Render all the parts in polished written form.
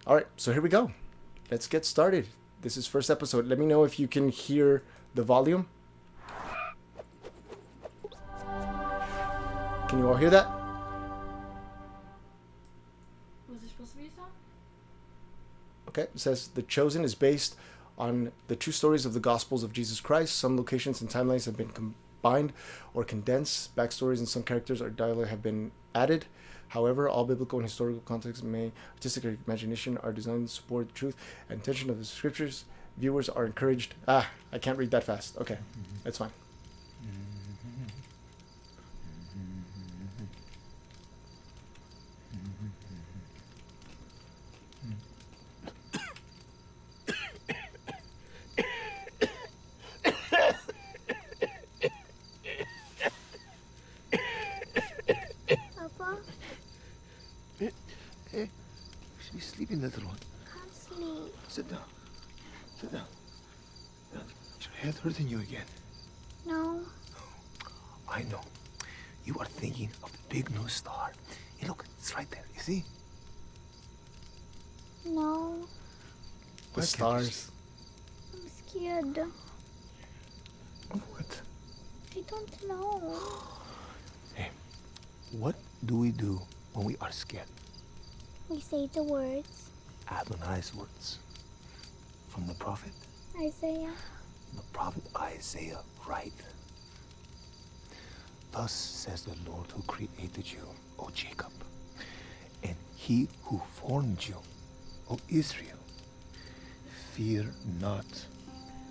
All right, so here we go. Let's get started. This is first episode. Let me know if you can hear the volume. Can you all hear that? Was it supposed to be a song? Okay, it says The Chosen is based on the true stories of the Gospels of Jesus Christ. Some locations and timelines have been combined or condensed. Backstories and some characters or dialogue have been added. However, all biblical and historical context may artistic imagination are designed to support the truth and intention of the scriptures. Viewers are encouraged. I can't read that fast. Okay, that's fine. Sleeping, little one. Can't sleep. Sit down. Sit down. Is your head hurting you again? No. I know. You are thinking of the big new star. Hey, look, it's right there. You see? No. The stars. I'm scared. What? I don't know. Hey, what do we do when we are scared? We say the words. Adonai's words. From the prophet? Isaiah. The prophet Isaiah, right? Thus says the Lord who created you, O Jacob, and he who formed you, O Israel. Fear not.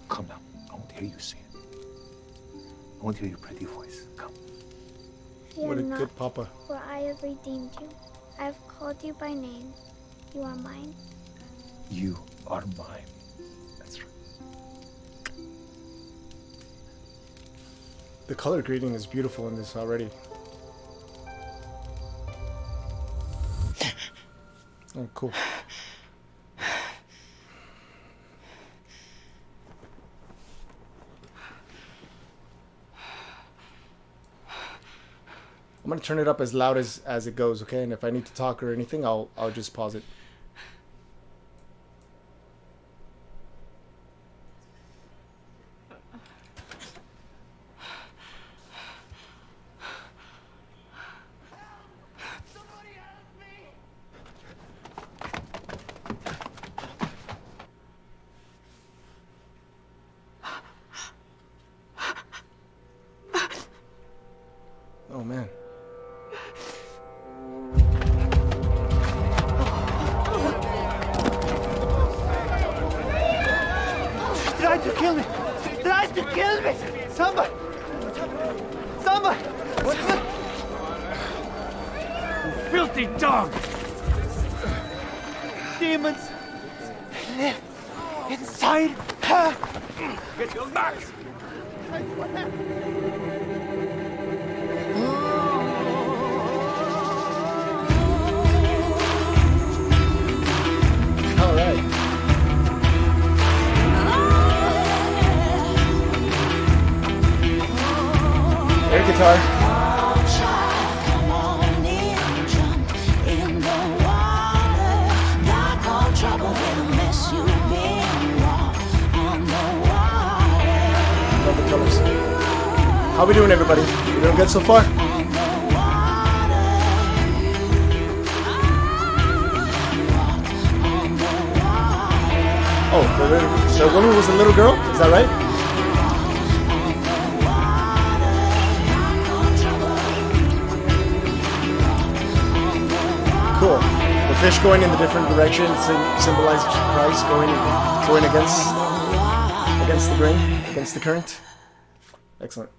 Come now, I want to hear you say it. I want to hear your pretty voice. Come. Fear What a not, good papa. for I have redeemed you. I have called you by name. You are mine. You are mine. That's right. The color grading is beautiful in this already. Oh, cool. I'm gonna turn it up as loud as it goes, okay? And if I need to talk or anything, I'll just pause it. Oh man. Tried to kill me! Tried to kill me! Somebody! Somebody! What? You filthy dog! Demons live inside her! Get your marks! All right. Air guitar. Love the colors. How we doing, everybody? You doing good so far? Oh, the woman was a little girl? Is that right? Cool. The fish going in the different direction symbolizes Christ going against the grain, against the current. Excellent.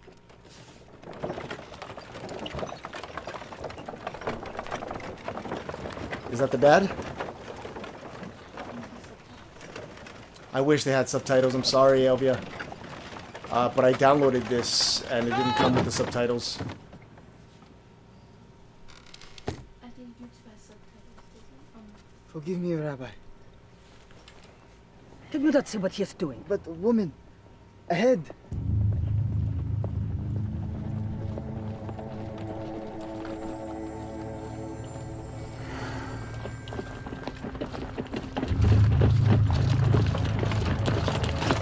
Is that the dad? I wish they had subtitles. I'm sorry, Elvia. But I downloaded this and it didn't come with the subtitles. I think YouTube has subtitles, doesn't it? Forgive me, Rabbi. Did you not see what he is doing? But woman, ahead.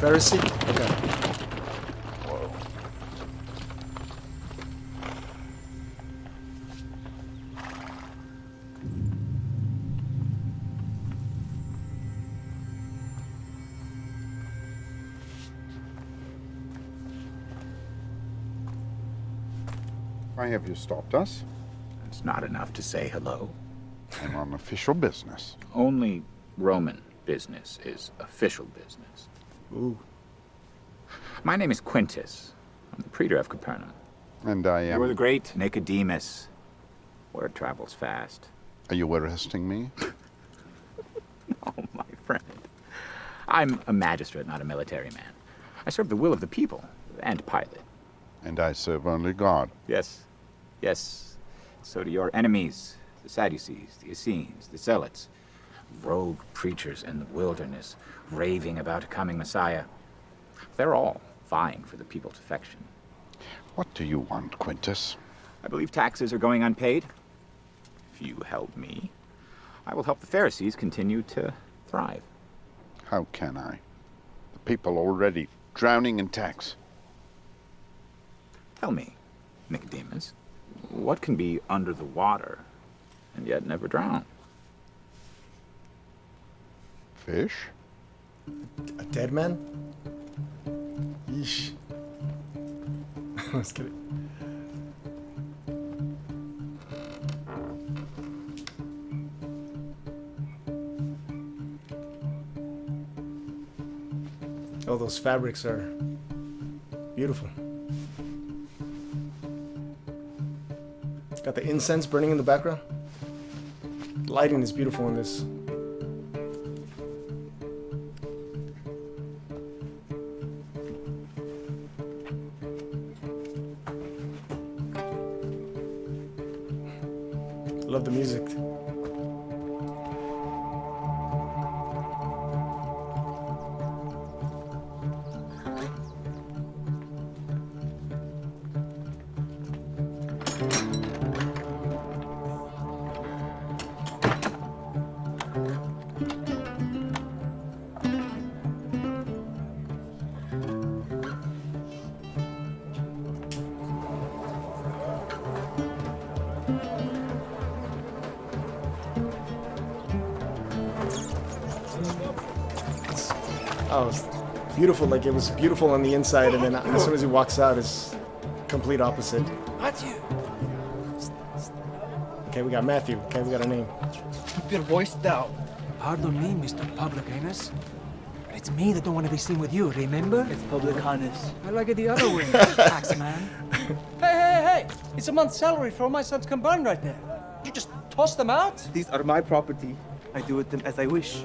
Pharisee? Okay. Why have you stopped us? It's not enough to say hello. I'm on official business. Only Roman business is official business. Ooh. My name is Quintus. I'm the praetor of Capernaum. And I am... You're the great Nicodemus. Word travels fast. Are you arresting me? Oh, my friend. I'm a magistrate, not a military man. I serve the will of the people and Pilate. And I serve only God. Yes. Yes. So do your enemies, the Sadducees, the Essenes, the Zealots. Rogue preachers in the wilderness, raving about a coming Messiah. They're all vying for the people's affection. What do you want, Quintus? I believe taxes are going unpaid. If you help me, I will help the Pharisees continue to thrive. How can I? The people already drowning in tax. Tell me, Nicodemus, what can be under the water and yet never drown? Fish? A dead man? Yeesh. I was kidding. Oh, those fabrics are beautiful. Got the incense burning in the background. Lighting is beautiful in this. Love the music. Oh, it's beautiful. Like it was beautiful on the inside, and then as soon as he walks out, it's complete opposite. Matthew! Okay, we got Matthew. Okay, we got a name. Keep your voice down. Pardon me, Mr. Publicanus. But it's me that don't want to be seen with you, remember? It's Publicanus. I like it the other way, taxman. Hey! It's a month's salary for all my sons combined right there. You just toss them out? These are my property. I do with them as I wish.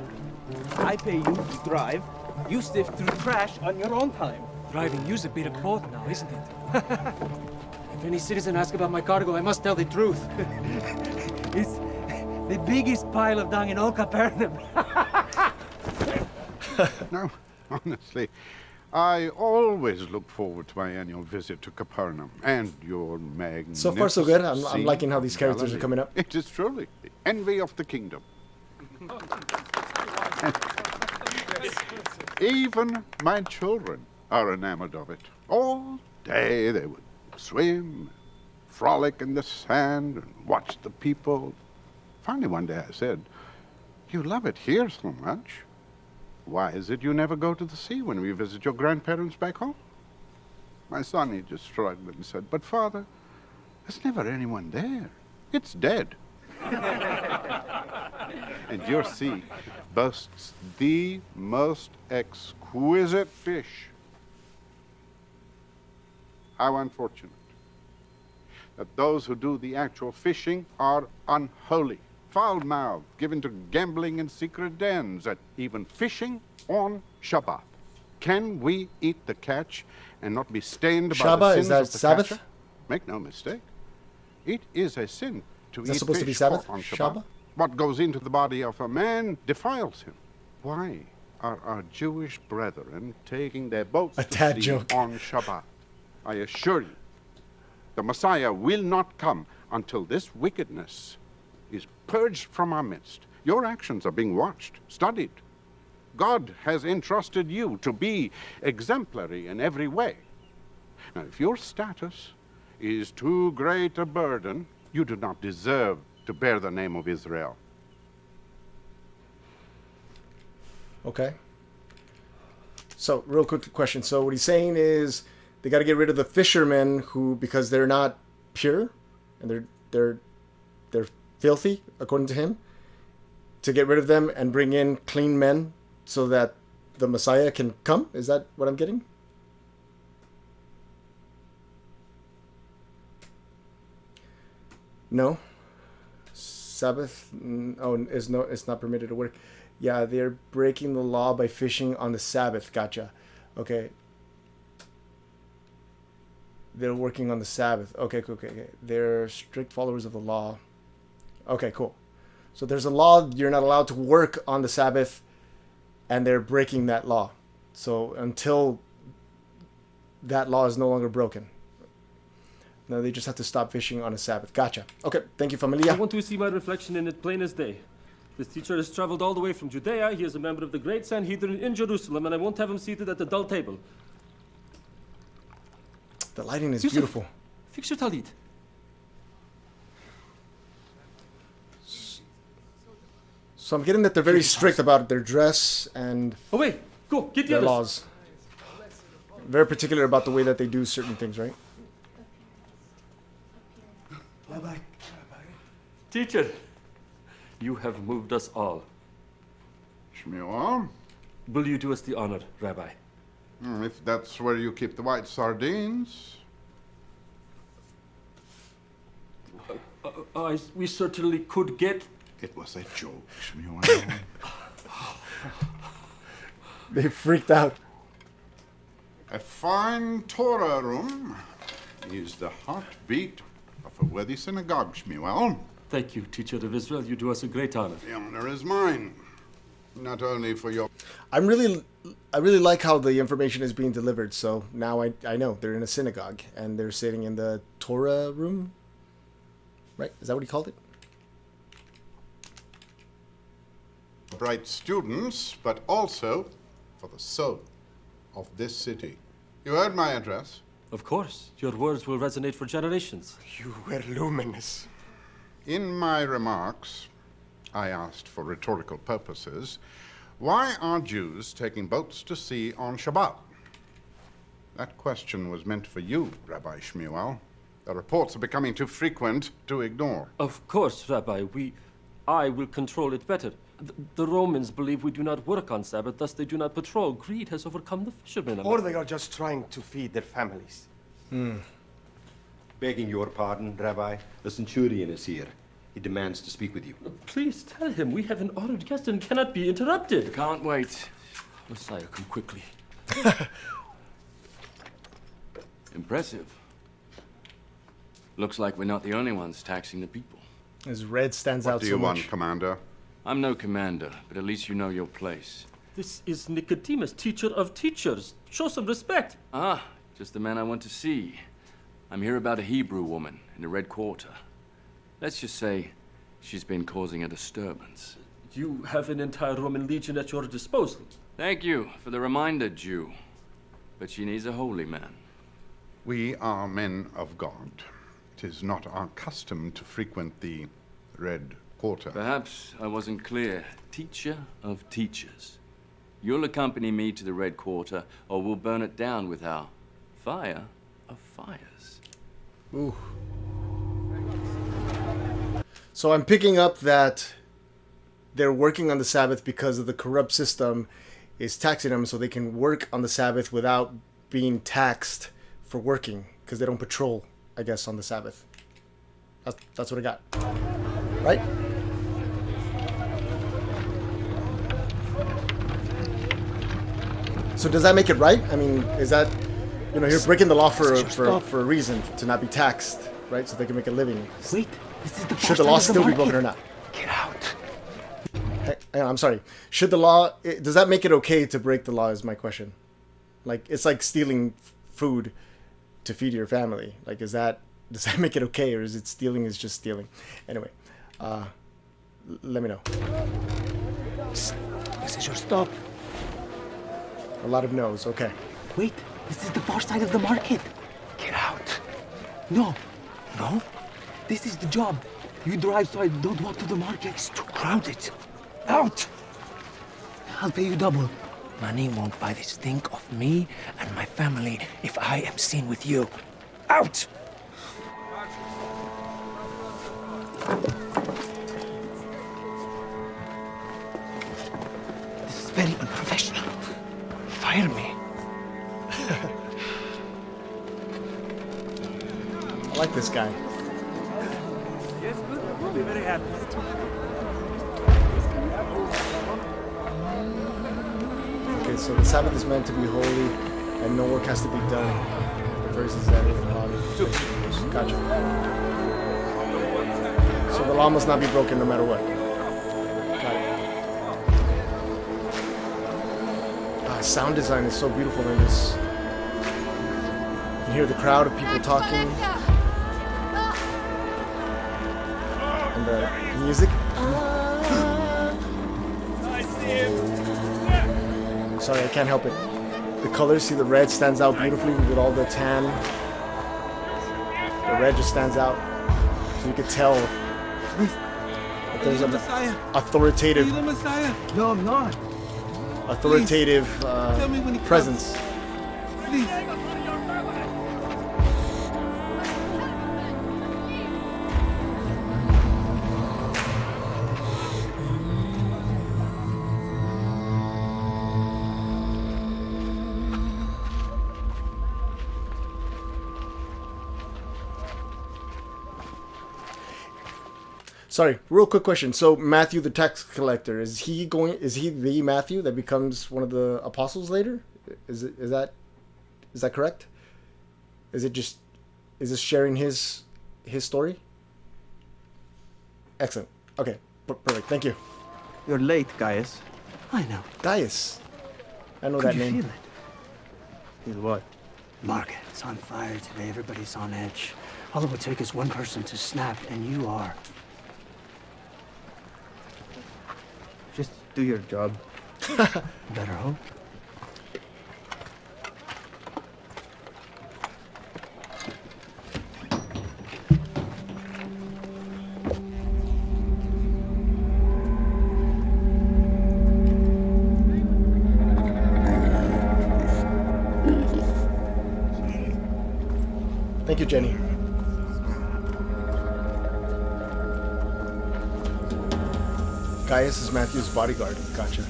I pay you to drive. You sift through trash on your own time. Driving you's a bit of both now, isn't it? If any citizen asks about my cargo, I must tell the truth. It's the biggest pile of dung in all Capernaum. No, honestly, I always look forward to my annual visit to Capernaum and your magnificent... So far, so good. I'm liking how these characters are coming up. It is truly the envy of the kingdom. Even my children are enamored of it. All day they would swim, frolic in the sand, and watch the people. Finally, one day I said, "You love it here so much. Why is it you never go to the sea when we visit your grandparents back home?" My son, he just shrugged and said, "But Father, there's never anyone there. It's dead." And your sea boasts the most exquisite fish. How unfortunate that those who do the actual fishing are unholy, foul-mouthed, given to gambling in secret dens, and even fishing on Shabbat. Can we eat the catch and not be stained by the Shabbat, sins is that of the Sabbath? catcher? Make no mistake. It is a sin to Is that eat supposed to be fish Sabbath? caught on Shabbat. Shabbat? What goes into the body of a man defiles him. Why are our Jewish brethren taking their boats A to dad sea joke. on Shabbat? I assure you, the Messiah will not come until this wickedness is purged from our midst. Your actions are being watched, studied. God has entrusted you to be exemplary in every way. Now, if your status is too great a burden, you do not deserve to bear the name of Israel. Okay. So, real quick question. So, what he's saying is they got to get rid of the fishermen who, because they're not pure and they're filthy, according to him, to get rid of them and bring in clean men so that the Messiah can come. Is that what I'm getting? No. Sabbath, it's not permitted to work. Yeah, they're breaking the law by fishing on the Sabbath. Gotcha. Okay. They're working on the Sabbath. Okay. They're strict followers of the law. Okay, cool. So there's a law, you're not allowed to work on the Sabbath, and they're breaking that law. So until that law is no longer broken, now they just have to stop fishing on a Sabbath. Gotcha. Okay, thank you, Familia. I want to see my reflection in it plain as day. This teacher has traveled all the way from Judea. He is a member of the great Sanhedrin in Jerusalem, and I won't have him seated at the dull table. The lighting is beautiful. Fix your talit. So I'm getting that they're very strict about their dress and away. Go, get the their others. laws. Very particular about the way that they do certain things, right? Rabbi. Teacher, you have moved us all. Shmuel? Will you do us the honor, Rabbi? If that's where you keep the white sardines. We certainly could get... It was a joke, Shmuel. They freaked out. A fine Torah room is the heartbeat of a worthy synagogue, Shmuel. Thank you, teacher of Israel. You do us a great honor. The honor is mine. Not only for your... I really like how the information is being delivered. So now I know they're in a synagogue and they're sitting in the Torah room. Right? Is that what he called it? bright students, but also for the soul of this city. You heard my address? Of course. Your words will resonate for generations. You were luminous. In my remarks, I asked for rhetorical purposes, why are Jews taking boats to sea on Shabbat? That question was meant for you, Rabbi Shmuel. The reports are becoming too frequent to ignore. Of course, Rabbi. I will control it better. The Romans believe we do not work on Sabbath, thus they do not patrol. Greed has overcome the fishermen. Or they are just trying to feed their families. Begging your pardon, Rabbi, the centurion is here. He demands to speak with you. Please tell him we have an honored guest and cannot be interrupted. Can't wait. Messiah, come quickly. Impressive. Looks like we're not the only ones taxing the people. His red stands out so much. What do you want, Commander? I'm no commander, but at least you know your place. This is Nicodemus, teacher of teachers. Show some respect. Ah, just the man I want to see. I'm here about a Hebrew woman in the Red Quarter. Let's just say she's been causing a disturbance. You have an entire Roman legion at your disposal. Thank you for the reminder, Jew. But she needs a holy man. We are men of God. It is not our custom to frequent the Red Quarter. Perhaps I wasn't clear. Teacher of teachers. You'll accompany me to the Red Quarter, or we'll burn it down with our fire of fires. Ooh. So I'm picking up that they're working on the Sabbath because of the corrupt system is taxing them so they can work on the Sabbath without being taxed for working because they don't patrol, I guess, on the Sabbath. That's what I got. Right? So does that make it right? I mean, is that, you know, you're breaking the law for a reason, to not be taxed, right? So they can make a living. Wait, this is the Should the law still be broken or not? Get out. I'm sorry. Should the law, does that make it okay to break the law is my question. Like, it's like stealing food to feed your family. Like, does that make it okay, or is it stealing is just stealing? Anyway, let me know. This is your stop. A lot of no's, okay. Wait, this is the far side of the market. Get out. No. No? This is the job. You drive so I don't walk to the market. It's too crowded. Out! I'll pay you double. Money won't buy this thing of me and my family if I am seen with you. Out! This is very unprofessional. Fire me. I like this guy. Yes, good. We'll be very happy. Okay, so the Sabbath is meant to be holy, and no work has to be done. The verse is that in the body. Gotcha. So the law must not be broken no matter what. Got it. Sound design is so beautiful in this. You can hear the crowd of people talking. And the music. Sorry, I can't help it. The colors, see the red stands out beautifully with all the tan. The red just stands out. So you could tell that there's an authoritative, No, I'm not. authoritative presence. Please. Sorry, real quick question. So Matthew the tax collector, is he the Matthew that becomes one of the apostles later? Is that correct? Is this sharing his story? Excellent. Okay, perfect. Thank you. You're late, Gaius. I know. Gaius. I know Could that you name. feel it? Feel what? Market's on fire today. Everybody's on edge. All it would take is one person to snap, and you are. Just do your job. Better hope. Thank you, Jenny. Gaius is Matthew's bodyguard. Gotcha.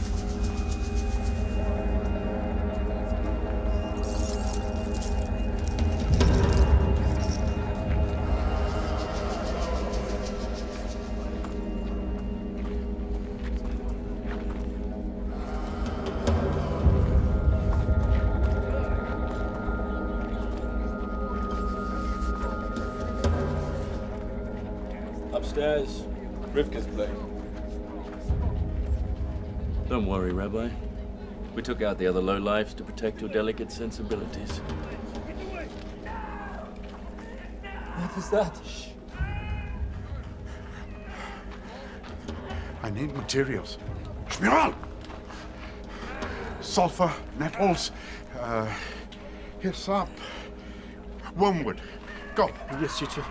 Upstairs, Rivka's playing. Don't worry, Rabbi. We took out the other lowlifes to protect your delicate sensibilities. What is that? I need materials. Shmiral! Sulfur, nettles, hyssop, wormwood. Go. Yes, teacher.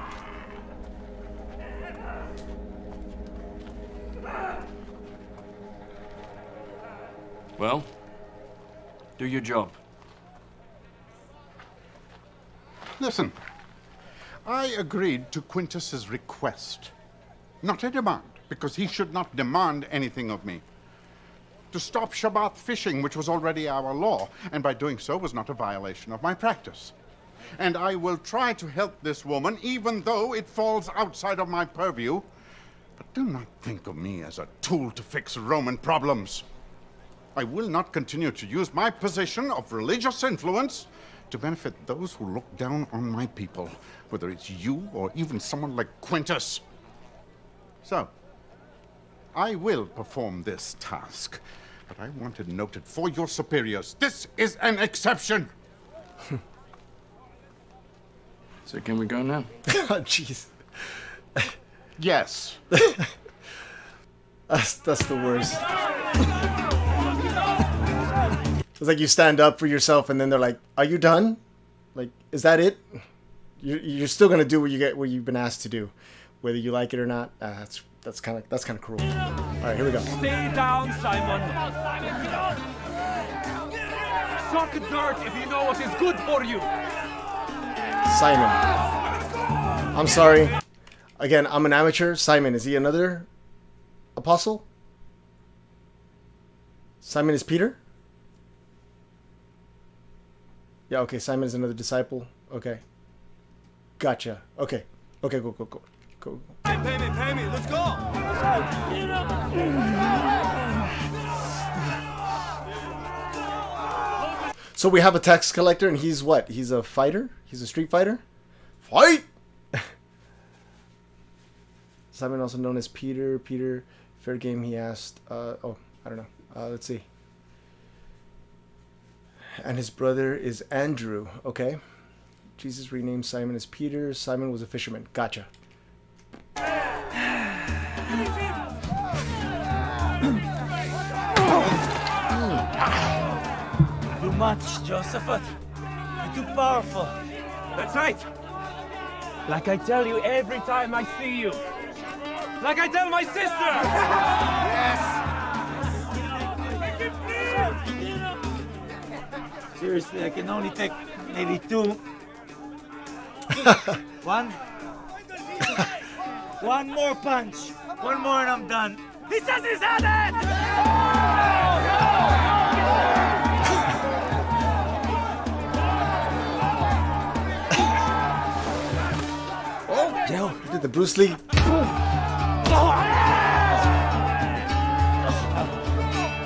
Well, do your job. Listen, I agreed to Quintus's request, not a demand, because he should not demand anything of me. To stop Shabbat fishing, which was already our law, and by doing so was not a violation of my practice. And I will try to help this woman, even though it falls outside of my purview. But do not think of me as a tool to fix Roman problems. I will not continue to use my position of religious influence to benefit those who look down on my people, whether it's you or even someone like Quintus. So, I will perform this task, but I want it noted for your superiors. This is an exception. So can we go now? Jeez. Yes. That's the worst. It's like you stand up for yourself, and then they're like, "Are you done? Like, is that it? You're still gonna do what you've been asked to do, whether you like it or not." That's kind of cruel. All right, here we go. Stay down, Simon. Suck dirt if you know what is good for you. Simon. I'm sorry. Again, I'm an amateur. Simon, is he another apostle? Simon is Peter? Yeah, okay. Simon is another disciple. Okay. Gotcha. Okay. Okay, go. Pay me. Let's go. So we have a tax collector, and he's what? He's a fighter? He's a street fighter? Fight! Simon, also known as Peter. Fair game, he asked. I don't know. Let's see. And his brother is Andrew. Okay. Jesus renamed Simon as Peter. Simon was a fisherman. Gotcha. Too much, Josephat. You're too powerful. That's right. Like I tell you every time I see you. Like I tell my sister. Yes. Seriously, I can only take maybe 2. One more punch. One more and I'm done. He says he's had it! Joe, you did the Bruce Lee.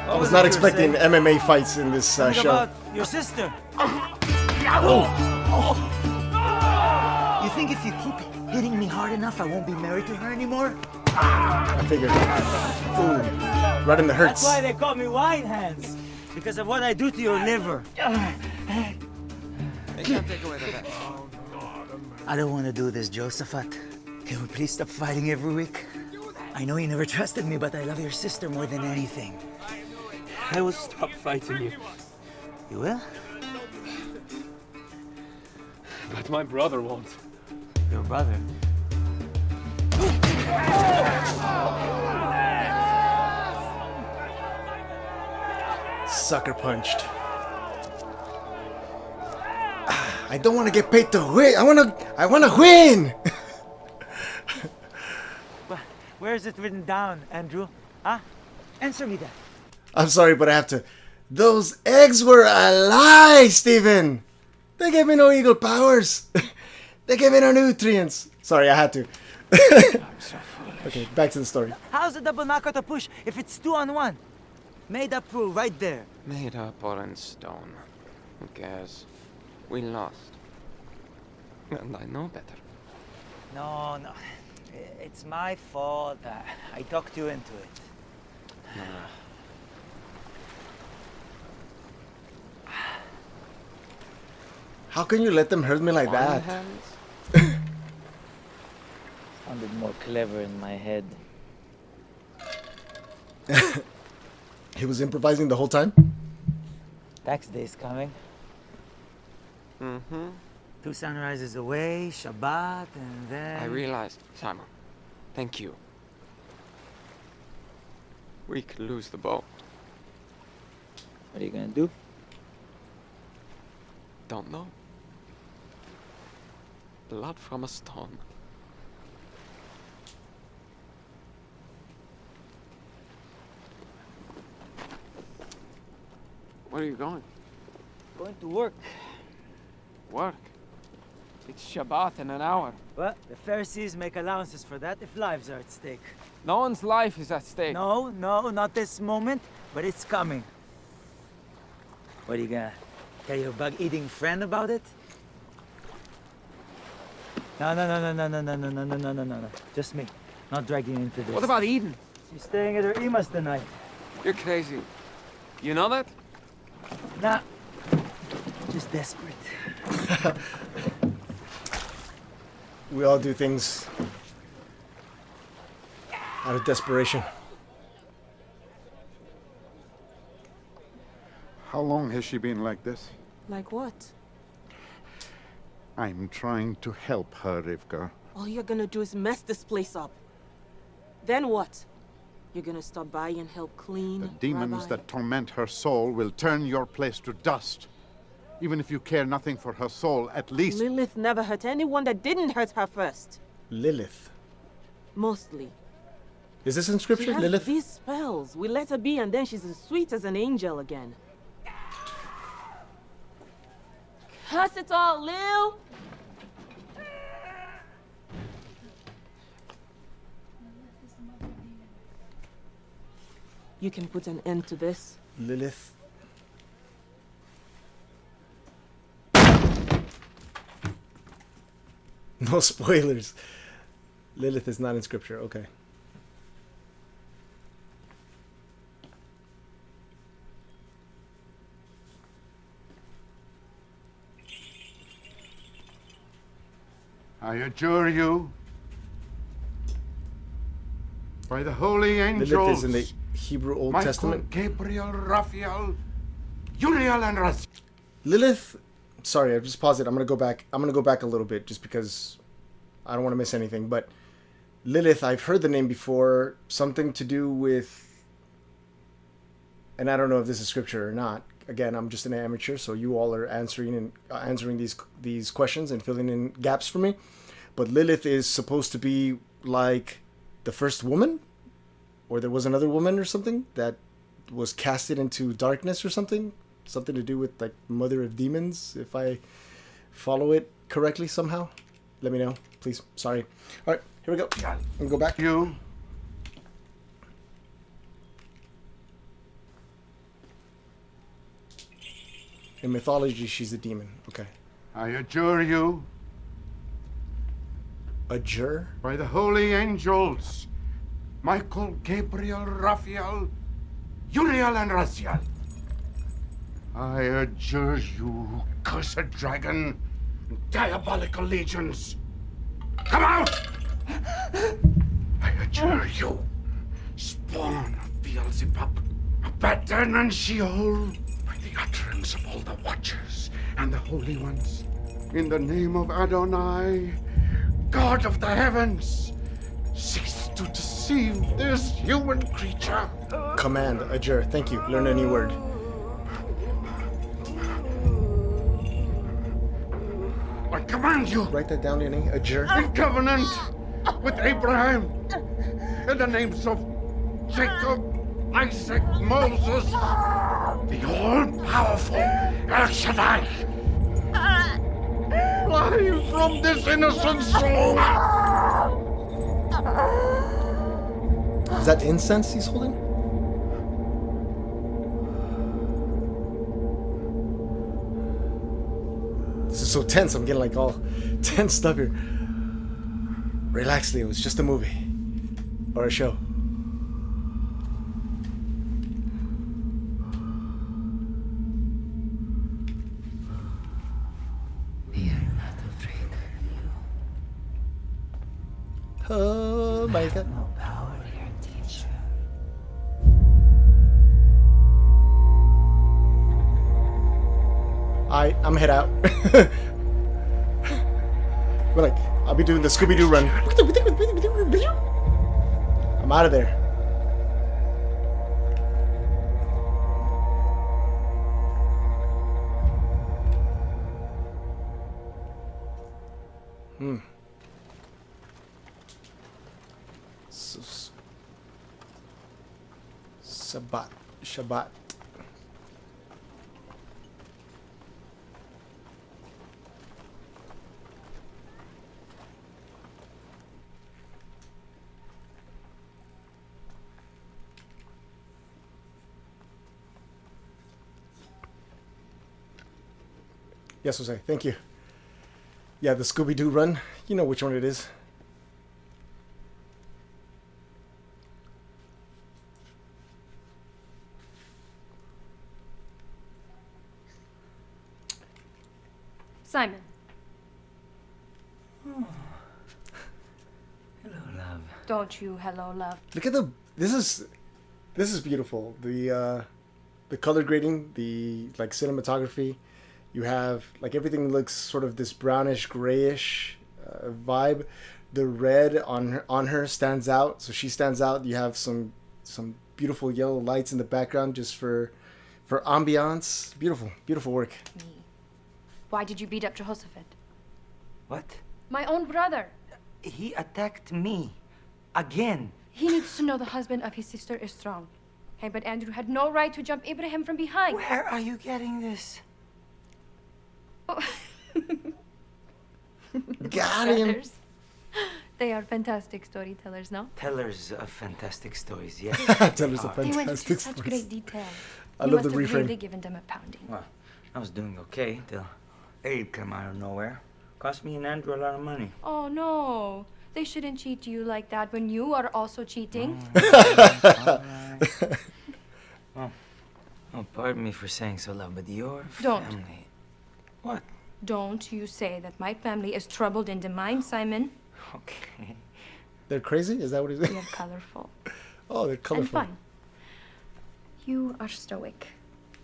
I was not expecting MMA fights in this show. About your sister. You think if you keep hitting me hard enough, I won't be married to her anymore? I figured. Ooh, right in the hurts. That's why they call me wine hands. Because of what I do to your liver. They can't take away the best. I don't want to do this, Josephat. Can we please stop fighting every week? I know you never trusted me, but I love your sister more than anything. I will stop fighting you. You will? But my brother won't. Your brother? Sucker punched. I don't want to get paid to win. I want to win. Where is it written down, Andrew? Huh? Answer me that. I'm sorry, but I have to. Those eggs were a lie, Steven. They gave me no eagle powers. They gave me no nutrients. Sorry, I had to. I'm so foolish. Okay, back to the story. How's a double knockout a push if it's 2-on-1? Made up rule right there. Made up or in stone. Who cares? We lost. And I know better. No. It's my fault. I talked you into it. How can you let them hurt me like that? Sounded more clever in my head. He was improvising the whole time? Tax day's coming. Mm-hmm. 2 sunrises away, Shabbat, and then... I realized, Simon. Thank you. We could lose the boat. What are you gonna do? Don't know. Blood from a stone. Where are you going? Going to work. Work? It's Shabbat in an hour. Well, the Pharisees make allowances for that if lives are at stake. No one's life is at stake. No, not this moment, but it's coming. What are you gonna tell your bug-eating friend about it? No. Just me. Not dragging you into this. What about Eden? She's staying at her Ima's tonight. You're crazy. You know that? Nah. Just desperate. We all do things out of desperation. How long has she been like this? Like what? I'm trying to help her, Rivka. All you're gonna do is mess this place up. Then what? You're gonna stop by and help clean, The demons Rabbi? that torment her soul will turn your place to dust. Even if you care nothing for her soul, at least... Lilith never hurt anyone that didn't hurt her first. Lilith. Mostly. Is this in She scripture, has Lilith? these spells. We let her be and then she's as sweet as an angel again. Curse it all, Lil! You can put an end to this. Lilith. No spoilers. Lilith is not in scripture. Okay. I adjure you, by the holy angels, Lilith is in the Hebrew Old Michael, Testament. Gabriel, Raphael, Uriel, and Raz. Lilith. Sorry, I just paused it. I'm gonna go back. I'm gonna go back a little bit just because I don't want to miss anything. But Lilith, I've heard the name before. Something to do with, and I don't know if this is scripture or not. Again, I'm just an amateur, so you all are answering these questions and filling in gaps for me. But Lilith is supposed to be like the first woman, or there was another woman or something that was casted into darkness or something. Something to do with like mother of demons, if I follow it correctly somehow. Let me know, please. Sorry. All right, here we go. I'm gonna go back. You. In mythology, she's a demon. Okay. I adjure you, Adjure? by the holy angels, Michael, Gabriel, Raphael, Uriel, and Raziel. I adjure you, cursed dragon, diabolical legions, come out! I adjure you, spawn of Beelzebub, Abaddon and Sheol, by the utterance of all the watchers and the holy ones, in the name of Adonai, God of the heavens, cease to deceive this human creature. Command, adjure. Thank you. Learn a new word. I command you. Write that down, Annie. Adjure. In covenant with Abraham, in the names of Jacob, Isaac, Moses, the all-powerful El Shaddai, fly from this innocent soul. Is that incense he's holding? This is so tense. I'm getting like all tensed up here. Relax, Leo. It's just a movie. Or a show. Oh my god. No power here, teacher. I'm head out. But like, I'll be doing the Scooby-Doo run. I'm out of there. Sabbath. Shabbat. Yes, Jose. Thank you. Yeah, the Scooby-Doo run. You know which one it is. Simon. Oh. Hello, love. Don't you hello, love. Look at the. This is beautiful. The the color grading, the like cinematography. You have like everything looks sort of this brownish grayish vibe. The red on her stands out, so she stands out. You have some beautiful yellow lights in the background just for ambiance. Beautiful work. Why did you beat up Jehoshaphat? What? My own brother. He attacked me. Again. He needs to know the husband of his sister is strong. Okay, but Andrew had no right to jump Abraham from behind. Where are you getting this? Got him. Brothers. They are fantastic storytellers, no? Tellers of fantastic stories, yes. Tellers of They went into fantastic such stories. great detail. I You love must the have reframe. really given them a pounding. Well, I was doing okay till Abe came out of nowhere. Cost me and Andrew a lot of money. Oh, no. They shouldn't cheat you like that when you are also cheating. Oh, pardon me for saying so, love, but your Don't. family... What? Don't you say that my family is troubled in the mind, Simon. Okay. They're crazy? Is that what it is? They're colorful. Oh, they're colorful. And fun. You are stoic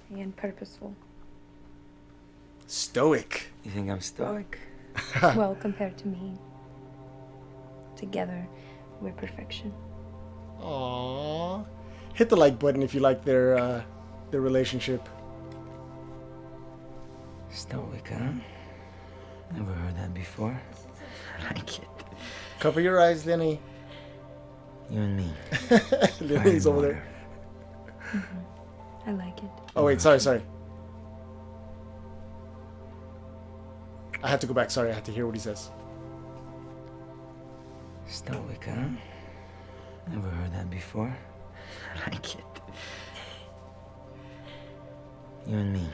and purposeful. Stoic. You think I'm stoic? Well, compared to me. Together, we're perfection. Aww. Hit the like button if you like their relationship. Stoic, huh? Never heard that before. I like it. Cover your eyes, Lenny. You and me. Lenny's over there. I like it. Oh wait, sorry. I had to go back. Sorry, I had to hear what he says. Stoic, huh? Never heard that before. I like it. You and me.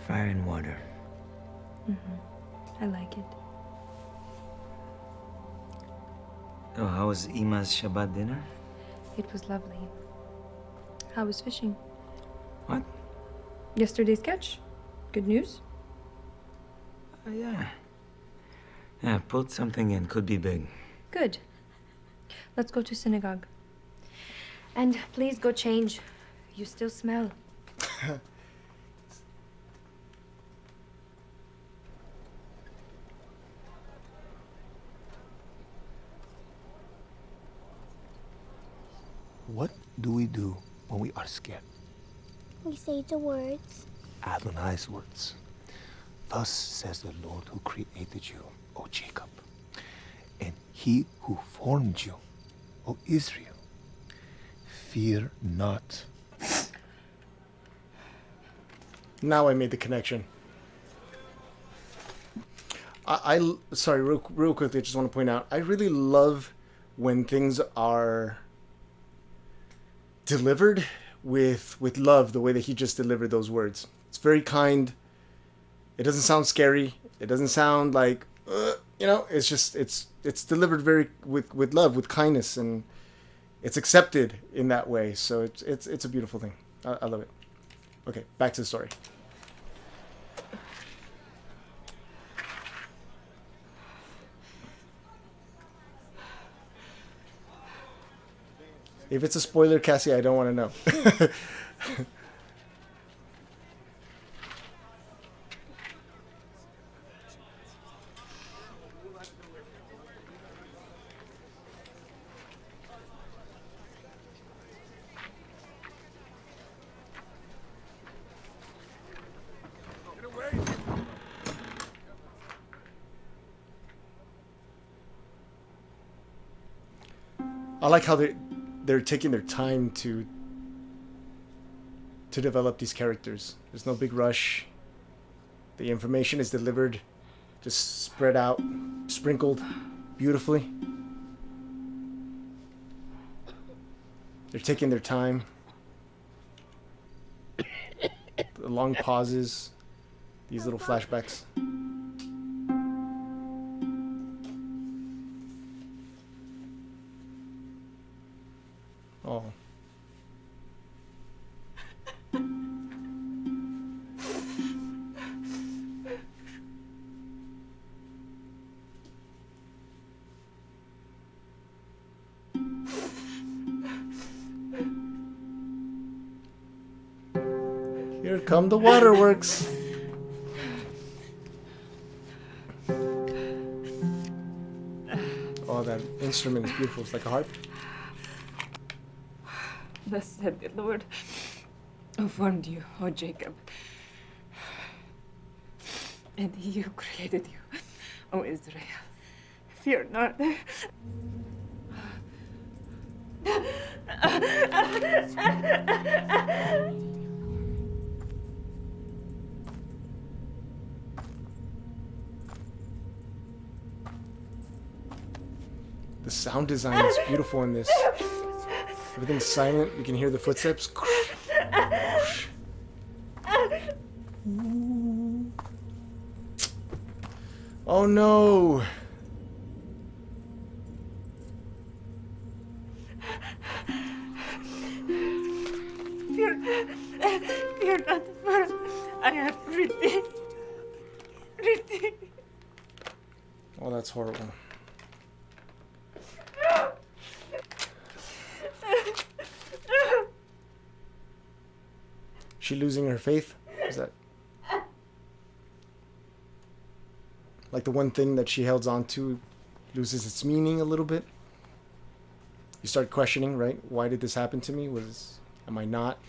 Fire and water. I like it. Oh, how was Ima's Shabbat dinner? It was lovely. How was fishing? What? Yesterday's catch. Good news? Oh, yeah. Yeah, pulled something in. Could be big. Good. Let's go to synagogue. And please go change. You still smell. What do we do when we are scared? We say the words. Adonai's words. Thus says the Lord who created you, O Jacob, and he who formed you, O Israel. Fear not. Now I made the connection. Sorry, real quickly, I just want to point out, I really love when things are delivered with love, the way that he just delivered those words. It's very kind. It doesn't sound scary. It doesn't sound like, it's just, it's delivered very with love, with kindness, and it's accepted in that way. So it's a beautiful thing. I love it. Okay, back to the story. If it's a spoiler, Cassie, I don't want to know. I like how they're taking their time to develop these characters. There's no big rush. The information is delivered, just spread out, sprinkled beautifully. They're taking their time. The long pauses, these little flashbacks. Oh. Here come the waterworks. Oh, that instrument is beautiful. It's like a harp. Thus said the Lord, who formed you, O Jacob, and he who created you, O Israel. Fear not. The sound design is beautiful in this. Everything's silent. You can hear the footsteps. Oh no! Fear not, for I have redeemed. Oh, that's horrible. She losing her faith? Is that like the one thing that she held on to loses its meaning a little bit? You start questioning, right? Why did this happen to me? Am I not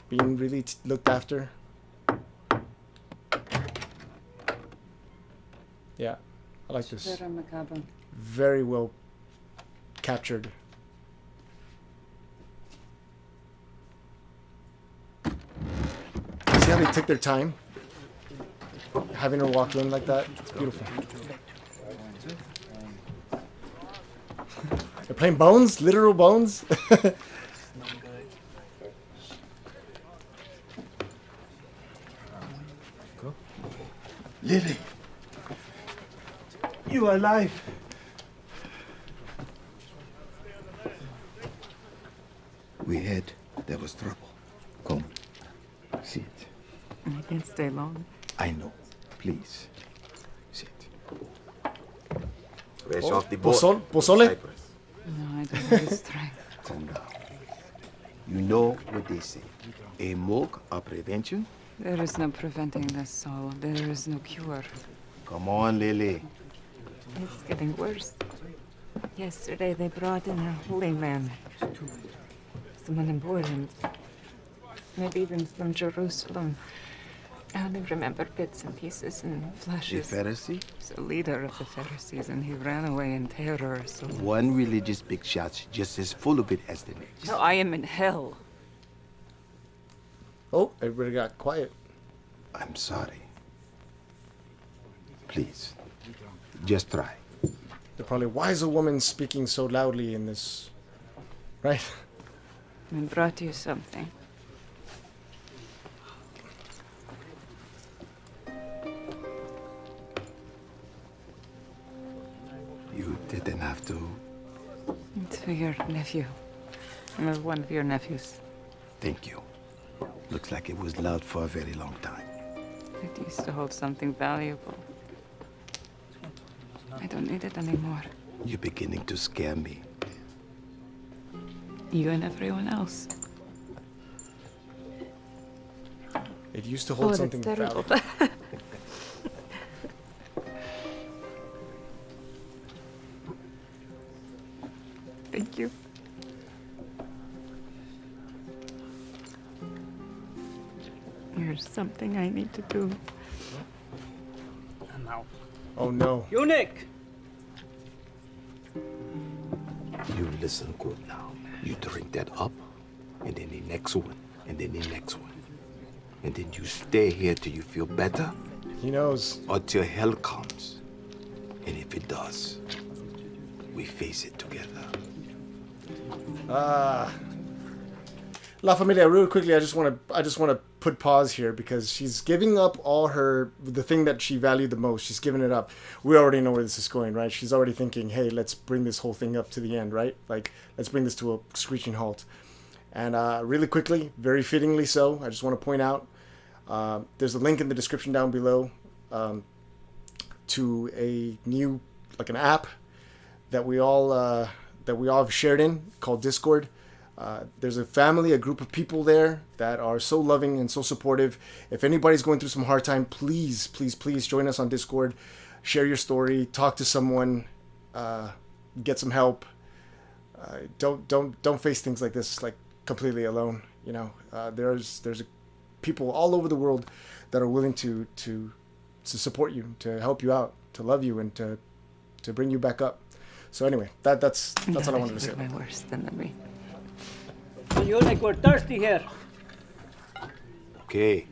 being really looked after? Yeah, I like this. Very well captured. See how they took their time? Having her walk in like that? It's beautiful. They're playing bones? Literal bones? Lily, you are alive. We heard there was trouble. Come, sit. I can't stay long. I know. Please, sit. Fresh Oh, off the boat. Pozole? No, I don't have the strength. Calm down. You know what they say. A mug of prevention? There is no preventing this soul. There is no cure. Come on, Lily. It's getting worse. Yesterday they brought in a holy man. Someone important. Maybe even from Jerusalem. I only remember bits and pieces and The flashes. Pharisee? He's the leader of the Pharisees, and he ran away in terror, so... One religious big shot's just as full of it as the next. No, I am in hell. Oh, everybody got quiet. I'm sorry. Please, just try. They're probably, why is a woman speaking so loudly in this? Right? I brought you something. You didn't have to. It's for your nephew. I'm one of your nephews. Thank you. Looks like it was loved for a very long time. It used to hold something valuable. I don't need it anymore. You're beginning to scare me. You and everyone else. It used to hold something that's terrible. valuable. Thank you. There's something I need to do. I'm out. Oh no. Eunuch! You listen good now. You drink that up, and then the next one, and then the next one. And then you stay here till you feel better. He knows. Or till hell comes. And if it does, we face it together. La Familia, real quickly, I just want to put pause here because she's giving up all the thing that she valued the most. She's giving it up. We already know where this is going, right? She's already thinking, hey, let's bring this whole thing up to the end, right? Like, let's bring this to a screeching halt. And really quickly, very fittingly so, I just want to point out, there's a link in the description down below to a new, like an app that we all have shared in called Discord. There's a family, a group of people there that are so loving and so supportive. If anybody's going through some hard time, please, please, please join us on Discord. Share your story. Talk to someone. Get some help. Don't face things like this like completely alone. You know, there's people all over the world that are willing to support you, to help you out, to love you, and to bring you back up. So anyway, that's all I wanted to say. My worst enemy. You like we're thirsty here. Okay.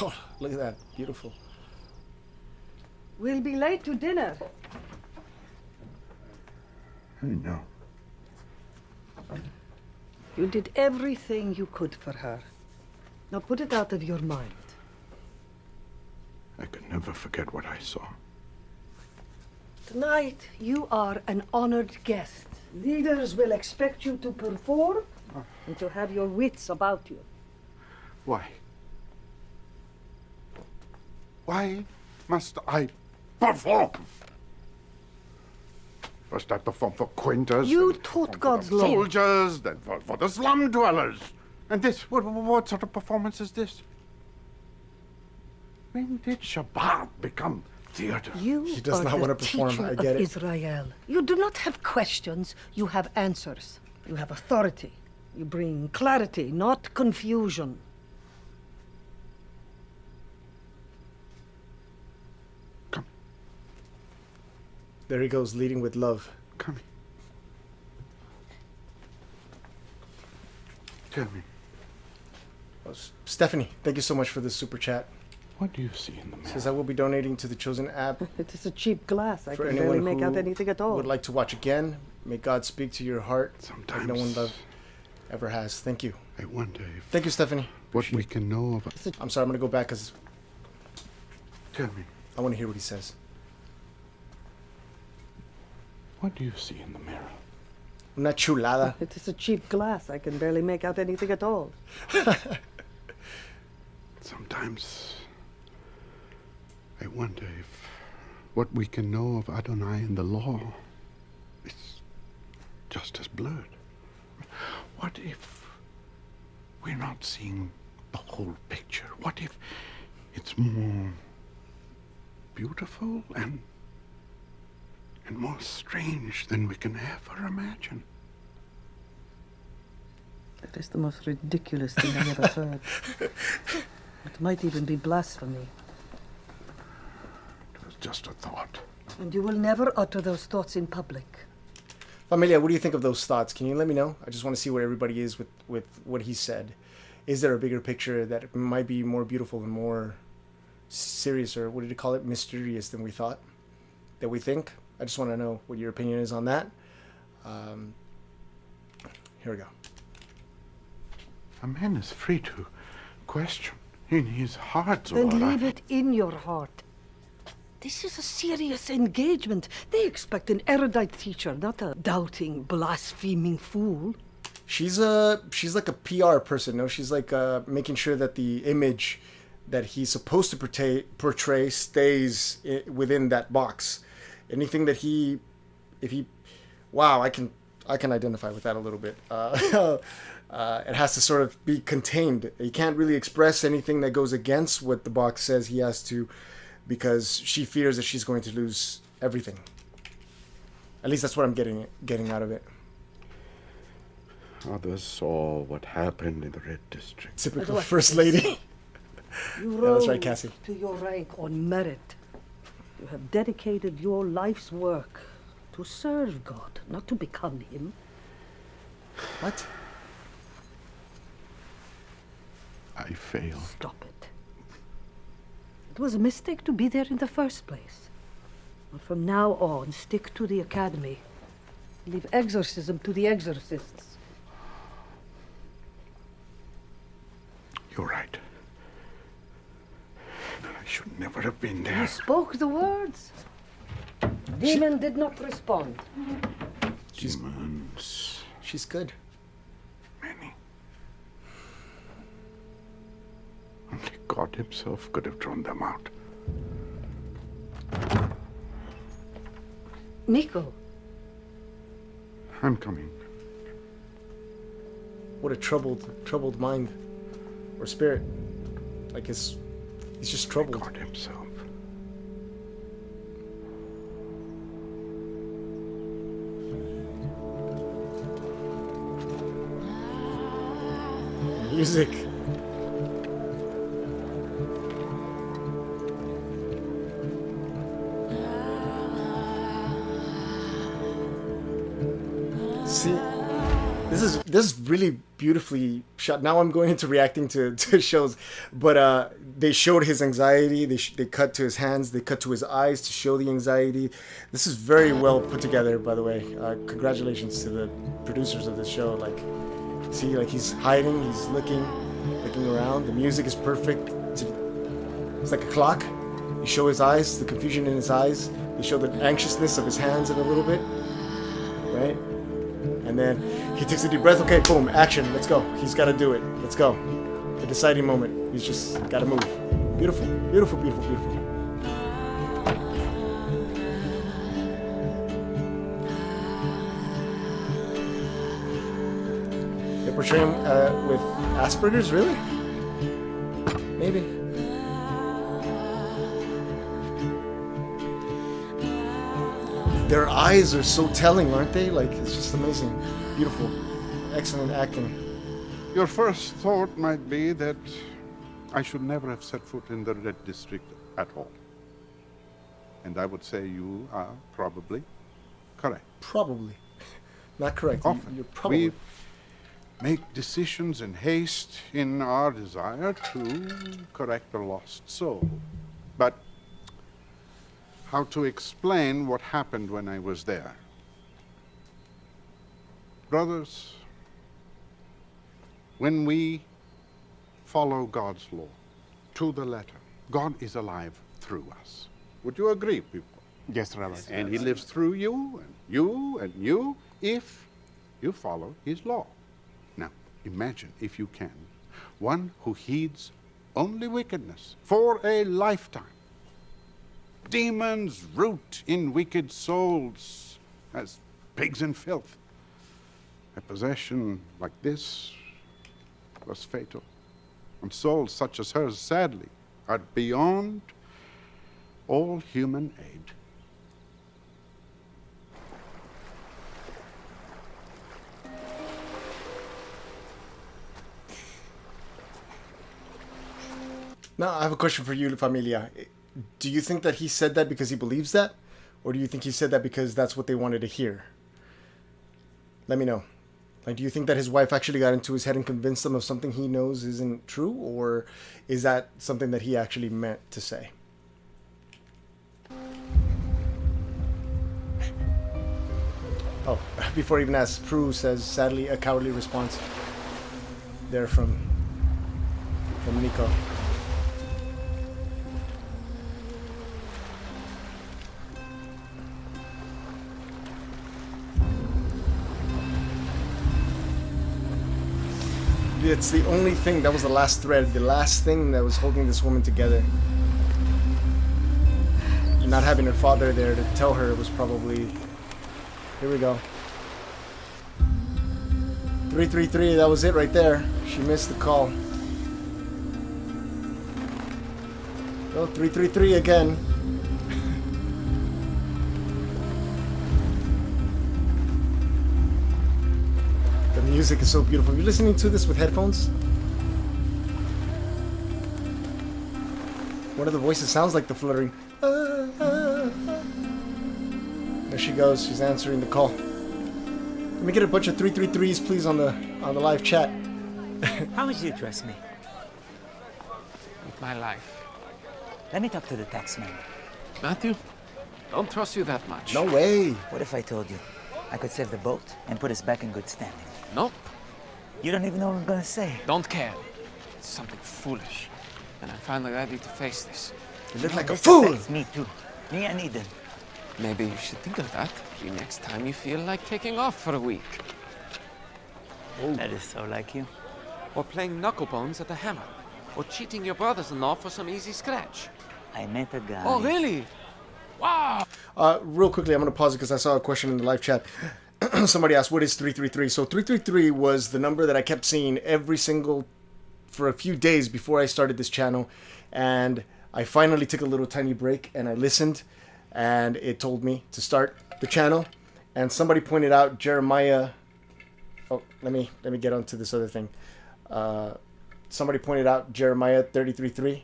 Oh, look at that. Beautiful. We'll be late to dinner. I know. You did everything you could for her. Now put it out of your mind. I can never forget what I saw. Tonight, you are an honored guest. Leaders will expect you to perform and to have your wits about you. Why? Why must I perform? First I perform for Quinters. You then taught perform God's for the law. soldiers, then for the slum dwellers. And this, what sort of performance is this? When did Shabbat become theater? You He does are not the want to perform. teacher I get of it. Israel. You do not have questions, you have answers. You have authority. You bring clarity, not confusion. There he goes, leading with love. Come here. Tell me, Stephanie, thank you so much for this super chat. what do you see in the mirror? Says I will be donating to the Chosen app. It is a cheap glass. I For can barely anyone make who out anything at all. would like to watch again, may God speak to your heart like no one love ever has. Thank you. I wonder if Thank you, Stephanie. what we can know of. I'm sorry, I'm going to go back because Tell me, I want to hear what he says. what do you see in the mirror? Una chulada. It is a cheap glass. I can barely make out anything at all. Sometimes I wonder if what we can know of Adonai and the law is just as blurred. What if we're not seeing the whole picture? What if it's more beautiful and more strange than we can ever imagine? That is the most ridiculous thing I ever heard. It might even be blasphemy. It was just a thought. And you will never utter those thoughts in public. Familia, what do you think of those thoughts? Can you let me know? I just want to see where everybody is with what he said. Is there a bigger picture that might be more beautiful and more serious, or what did you call it, mysterious than we thought, that we think? I just want to know what your opinion is on that. Here we go. A man is free to question in his heart. Then Zora. leave it in your heart. This is a serious engagement. They expect an erudite teacher, not a doubting, blaspheming fool. She's like a PR person, no? She's like making sure that the image that he's supposed to portray stays within that box. Anything that wow, I can identify with that a little bit. It has to sort of be contained. He can't really express anything that goes against what the box says he has to, because she fears that she's going to lose everything. At least that's what I'm getting out of it. Others saw what happened in the Red District. Typical First Lady. You Yeah, that's right, rose Cassie. to your rank on merit. You have dedicated your life's work to serve God, not to become Him. What? I failed. Stop it. It was a mistake to be there in the first place. But from now on, stick to the academy. Leave exorcism to the exorcists. You're right. I should never have been there. You spoke the words. Demon did not respond. She's good. Many. Only God himself could have drawn them out. Nico. I'm coming. What a troubled mind or spirit. Like he's just troubled. God himself. Music. See, this is really beautifully shot. Now I'm going into reacting to shows, but they showed his anxiety. They cut to his hands. They cut to his eyes to show the anxiety. This is very well put together, by the way. Congratulations to the producers of this show. Like, see, like he's hiding. He's looking around. The music is perfect. It's like a clock. You show his eyes, the confusion in his eyes. They show the anxiousness of his hands in a little bit, right? And then he takes a deep breath. Okay, boom, action. Let's go. He's got to do it. Let's go. The deciding moment. He's just got to move. Beautiful, beautiful, beautiful, beautiful. They portray him with Asperger's, really? Maybe. Their eyes are so telling, aren't they? Like, it's just amazing. Beautiful. Excellent acting. Your first thought might be that I should never have set foot in the Red District at all. And I would say you are probably correct. Probably. Not correct. Often You're probably. we make decisions in haste in our desire to correct a lost soul. But how to explain what happened when I was there? Brothers, when we follow God's law to the letter, God is alive through us. Would you agree, people? Yes, Rabbi. And he lives through you and you and you if you follow his law. Now, imagine, if you can, one who heeds only wickedness for a lifetime. Demons root in wicked souls as pigs in filth. A possession like this was fatal. And souls such as hers, sadly, are beyond all human aid. Now, I have a question for you, Familia. Do you think that he said that because he believes that? Or do you think he said that because that's what they wanted to hear? Let me know. Like, do you think that his wife actually got into his head and convinced him of something he knows isn't true? Or is that something that he actually meant to say? Oh, before he even asks, Prue says, sadly, a cowardly response there from Nico. It's the only thing, that was the last thread, the last thing that was holding this woman together. Not having her father there to tell her was probably... Here we go. 333, that was it right there. She missed the call. Oh, 333 again. The music is so beautiful. You're listening to this with headphones? One of the voices sounds like the fluttering. There she goes. She's answering the call. Let me get a bunch of 333s, please, on the live chat. How much do you trust me? With my life. Let me talk to the taxman. Matthew, don't trust you that much. No way. What if I told you I could save the boat and put us back in good standing? Nope. You don't even know what I'm gonna say. Don't care. It's something foolish. And I'm finally ready to face this. You look like a fool. This affects me too. Me and Eden. We need to talk. Let me get a bunch of 333s, please, on the live chat. Maybe you should think of that the next time you feel like taking off for a week. That is so like you. Or playing knucklebones at the hammer. Or cheating your brothers-in-law for some easy scratch. I met a guy. Oh, really? Wow! Real quickly, I'm going to pause it because I saw a question in the live chat. Somebody asked, what is 333? So 333 was the number that I kept seeing for a few days before I started this channel. And I finally took a little tiny break and I listened. And it told me to start the channel. And somebody pointed out Jeremiah... Oh, let me get onto this other thing. Somebody pointed out Jeremiah 33:3,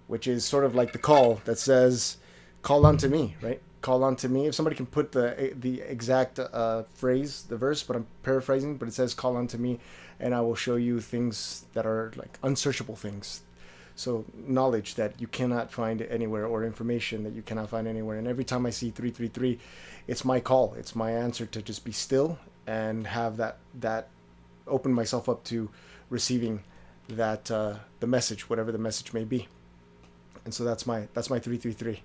which is sort of like the call that says, call unto me, right? Call unto me. If somebody can put the exact phrase, the verse, but I'm paraphrasing, but it says, call unto me, and I will show you things that are like unsearchable things. So knowledge that you cannot find anywhere, or information that you cannot find anywhere. And every time I see 333, it's my call. It's my answer to just be still and have that open myself up to receiving that the message, whatever the message may be. And so that's my 333.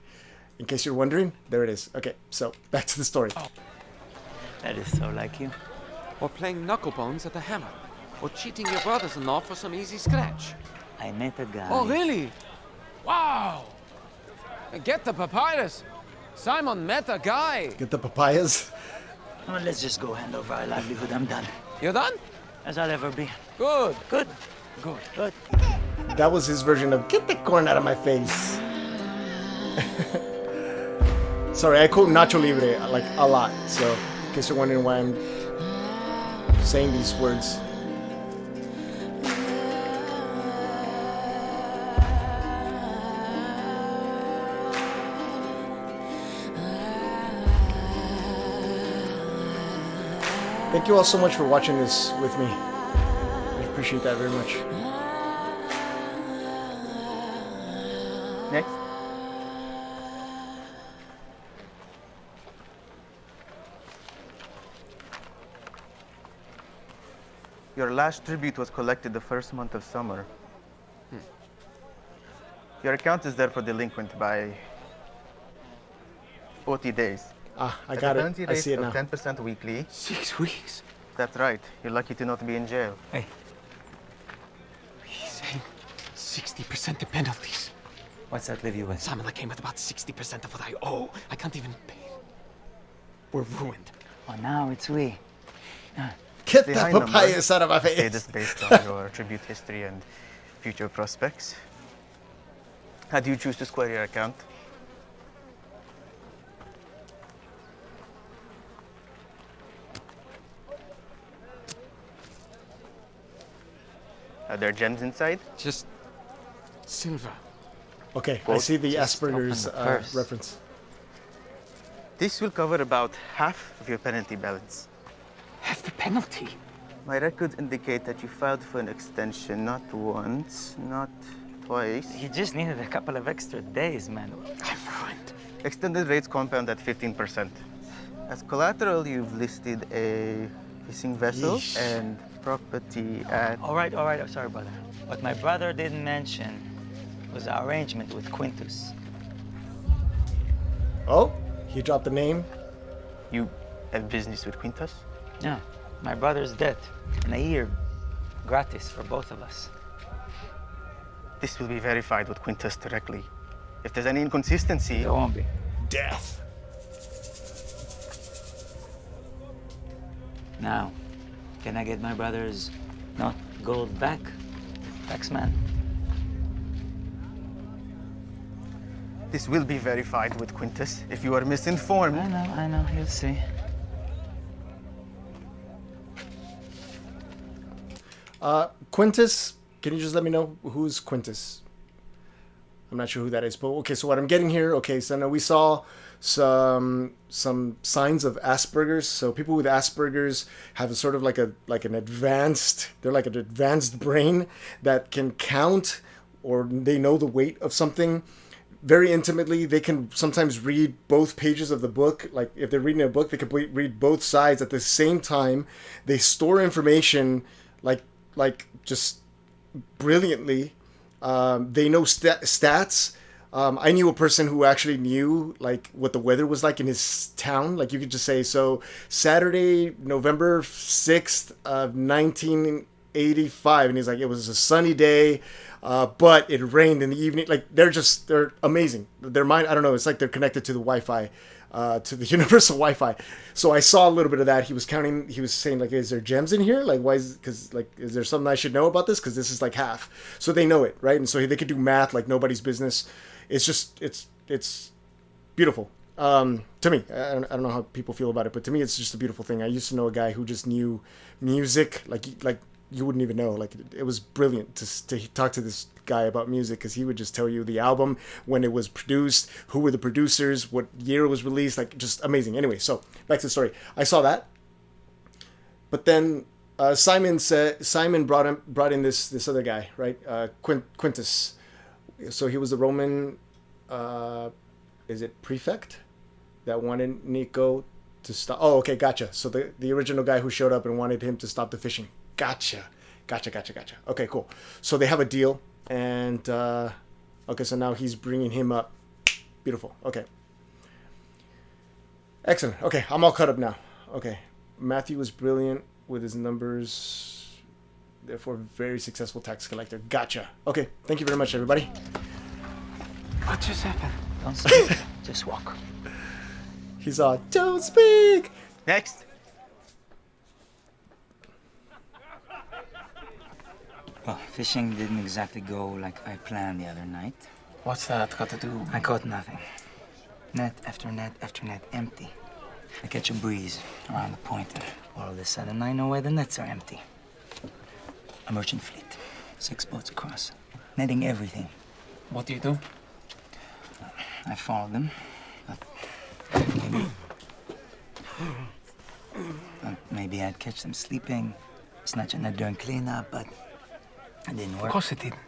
In case you're wondering, there it is. Okay, so back to the story. That is so like you. Or playing knucklebones at the hammer. Or cheating your brothers-in-law for some easy scratch. I met a guy. Oh, really? Wow! Get the papyrus! Simon met a guy! Get the papayas? Well, let's just go hand over our livelihood. I'm done. You're done? As I'll ever be. Good. Good. Good. Good. That was his version of get the corn out of my face. Sorry, I quote Nacho Libre like a lot, so in case you're wondering why I'm saying these words. Thank you all so much for watching this with me. I appreciate that very much. Next. Your last tribute was collected the first month of summer. Your account is therefore delinquent by 40 days. I got it. I see it now. 10% weekly. 6 weeks? That's right. You're lucky to not be in jail. Hey. He's saying 60% the penalties. What's that leave you with? Simon, I came with about 60% of what I owe. I can't even pay. We're ruined. Oh, now it's we. Get The the high papayas number out of my face. paid is based on your tribute history and future prospects. How do you choose to square your account? Are there gems inside? Just silver. Okay, I see the Just Asperger's open the purse. reference. This will cover about half of your penalty balance. Half the penalty? My records indicate that you filed for an extension not once, not twice. He just needed a couple of extra days, man. I'm ruined. Extended rates compound at 15%. As collateral, you've listed a fishing vessel Yeesh. and property at... All right. I'm sorry, brother. What my brother didn't mention was our arrangement with Quintus. Oh, he dropped the name. You have business with Quintus? Yeah, my brother's dead. And a year gratis for both of us. This will be verified with Quintus directly. If there's any inconsistency... There won't be. Death. Now, can I get my brother's not gold back, taxman? This will be verified with Quintus. If you are misinformed... I know, you'll see. Quintus, can you just let me know who's Quintus? I'm not sure who that is, but okay, so what I'm getting here, okay, so now we saw some signs of Asperger's. So people with Asperger's have a sort of like an advanced brain that can count, or they know the weight of something very intimately. They can sometimes read both pages of the book. Like if they're reading a book, they can read both sides at the same time. They store information like just brilliantly. They know stats I knew a person who actually knew like what the weather was like in his town. Like you could just say, so Saturday, November 6th of 1985, and he's like, it was a sunny day, but it rained in the evening. Like they're amazing. Their mind, I don't know. It's like they're connected to the Wi-Fi. To the universal Wi-Fi. So I saw a little bit of that. He was saying like, is there gems in here? Like, why is, cause like, is there something I should know about this? Cause this is like half. So they know it, right? And so they could do math like nobody's business. It's just, it's beautiful. To me, I don't know how people feel about it, but to me, it's just a beautiful thing. I used to know a guy who just knew music, like you wouldn't even know. Like it was brilliant to talk to this guy about music, because he would just tell you the album, when it was produced, who were the producers, what year it was released, like just amazing. Anyway, so back to the story. I saw that, but then Simon brought in this other guy, right? Quintus. So he was the Roman, is it prefect that wanted Nico to stop? Oh, okay, gotcha. So the original guy who showed up and wanted him to stop the fishing. Gotcha. Okay, cool. So they have a deal, and okay, so now he's bringing him up. Beautiful. Okay. Excellent. Okay, I'm all caught up now. Okay. Matthew was brilliant with his numbers, therefore very successful tax collector. Gotcha. Okay, thank you very much, everybody. What just happened? Don't speak. Just walk. He's all, don't speak. Next. Well, fishing didn't exactly go like I planned the other night. What's that got to do? I caught nothing. Net after net after net, empty. I catch a breeze around the point, and all of a sudden I know why the nets are empty. A merchant fleet, 6 boats across, netting everything. What do you do? I followed them. Maybe I'd catch them sleeping, snatch a net during cleanup, but it didn't work. Of course it didn't.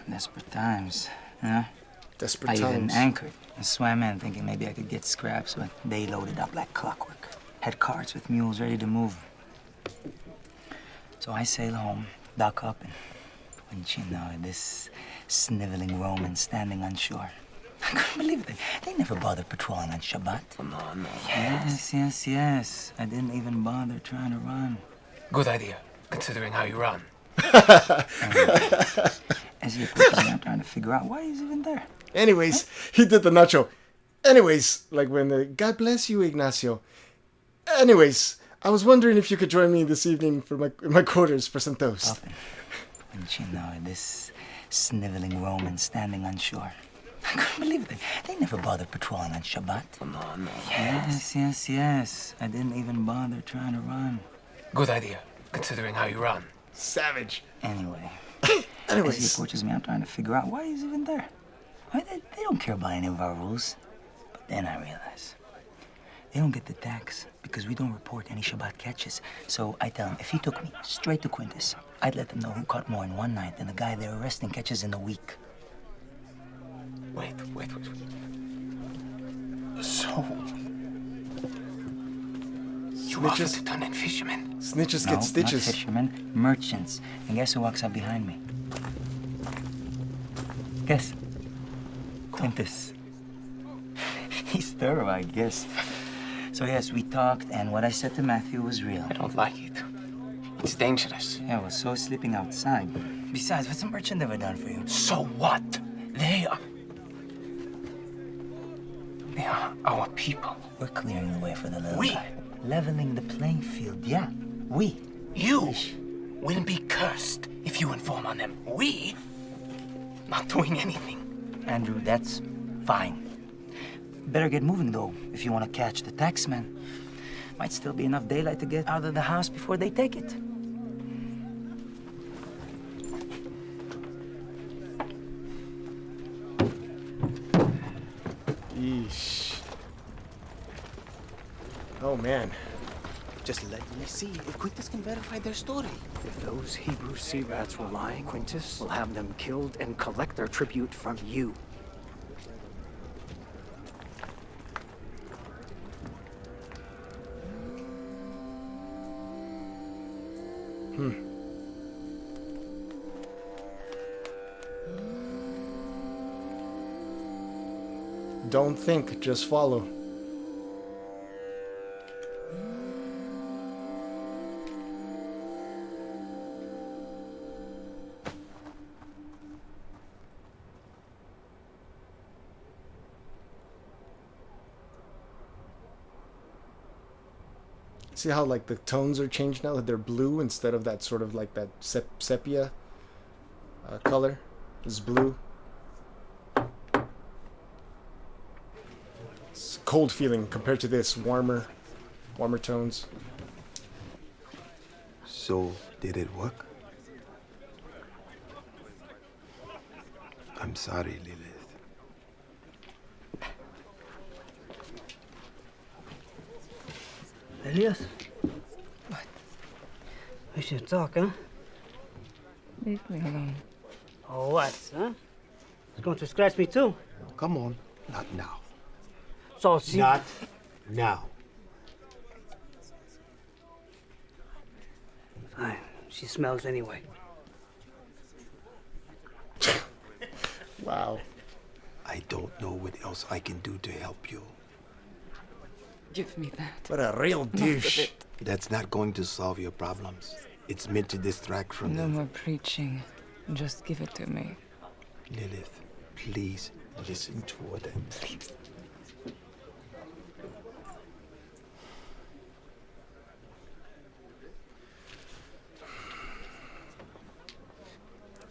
Desperate times, yeah? Desperate I even times. anchored and swam in, thinking maybe I could get scraps, but they loaded up like clockwork. Had carts with mules ready to move. So I sail home, dock up, and wouldn't you know it, this sniveling Roman standing on shore. I couldn't believe it. They never bothered patrolling on Shabbat. No. Yes. I didn't even bother trying to run. Good idea, considering how you run. As you put I'm trying to figure out why he's even there. Anyways, he did the nacho. Anyways, like when the God bless you, Ignacio. Anyways, I was wondering if you could join me this evening for my quarters for some toast. Often. Wouldn't you know it, this sniveling Roman standing on shore. I couldn't believe it. They never bothered patrolling on Shabbat. No. Yes. I didn't even bother trying to run. Good idea, considering how you run. Savage. Anyway. Anyways. As he approaches me, I'm trying to figure out why he's even there. They don't care about any of our rules. But then I realize they don't get the tax because we don't report any Shabbat catches. So I tell him, if he took me straight to Quintus, I'd let them know who caught more in one night than the guy they're arresting catches in a week. Wait. So... You offered to turn in fishermen? Snitches No, get stitches. Not fishermen, merchants. And guess who walks up behind me? Guess. Quintus. He's thorough, I guess. So yes, we talked, and what I said to Matthew was real. I don't like it. It's dangerous. Yeah, well, so is sleeping outside. Besides, what's a merchant ever done for you? So what? They are our people. We're clearing the way for the little We? guy. Leveling the playing field, yeah. We. You will be cursed if you inform on them. We? Not doing anything. Andrew, that's fine. Better get moving, though, if you want to catch the taxman. Might still be enough daylight to get out of the house before they take it. Yeesh. Oh, man. Just let me see if Quintus can verify their story. If those Hebrew sea rats were lying, Quintus will have them killed and collect their tribute from you. Don't think, just follow. See how like the tones are changed now? That they're blue instead of that sort of like that sepia color. It's blue. It's cold feeling compared to this warmer tones. So, did it work? I'm sorry, Lilith. Elias? What? We should talk, huh? Leave me alone. Oh, what, huh? It's going to scratch me too. Come on. Not now. So she... Not now. Fine. She smells anyway. Wow. I don't know what else I can do to help you. Give me that. What a real douche. That's not going to solve your problems. It's meant to distract from No them. more preaching. Just give it to me. Lilith, please listen to what I'm saying.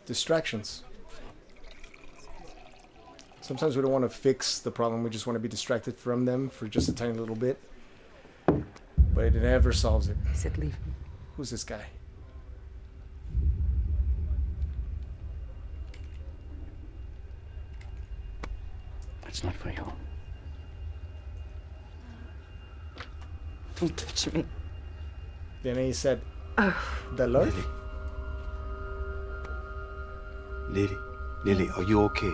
Distractions. Sometimes we don't want to fix the problem, we just want to be distracted from them for just a tiny little bit. But it never solves it. He said leave me. Who's this guy? It's not for you. Don't touch me. Then he said, the Lord? Lily, are you okay?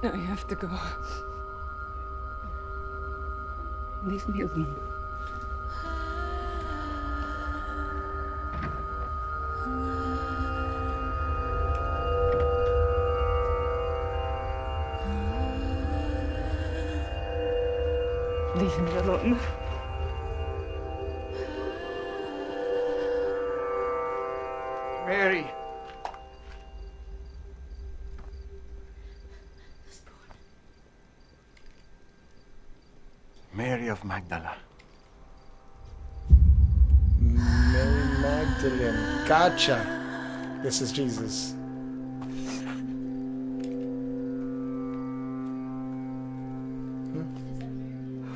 I have to go. Leave me alone. Leave me alone. Mary. Mary of Magdala. Mary Magdalene. Gotcha. This is Jesus.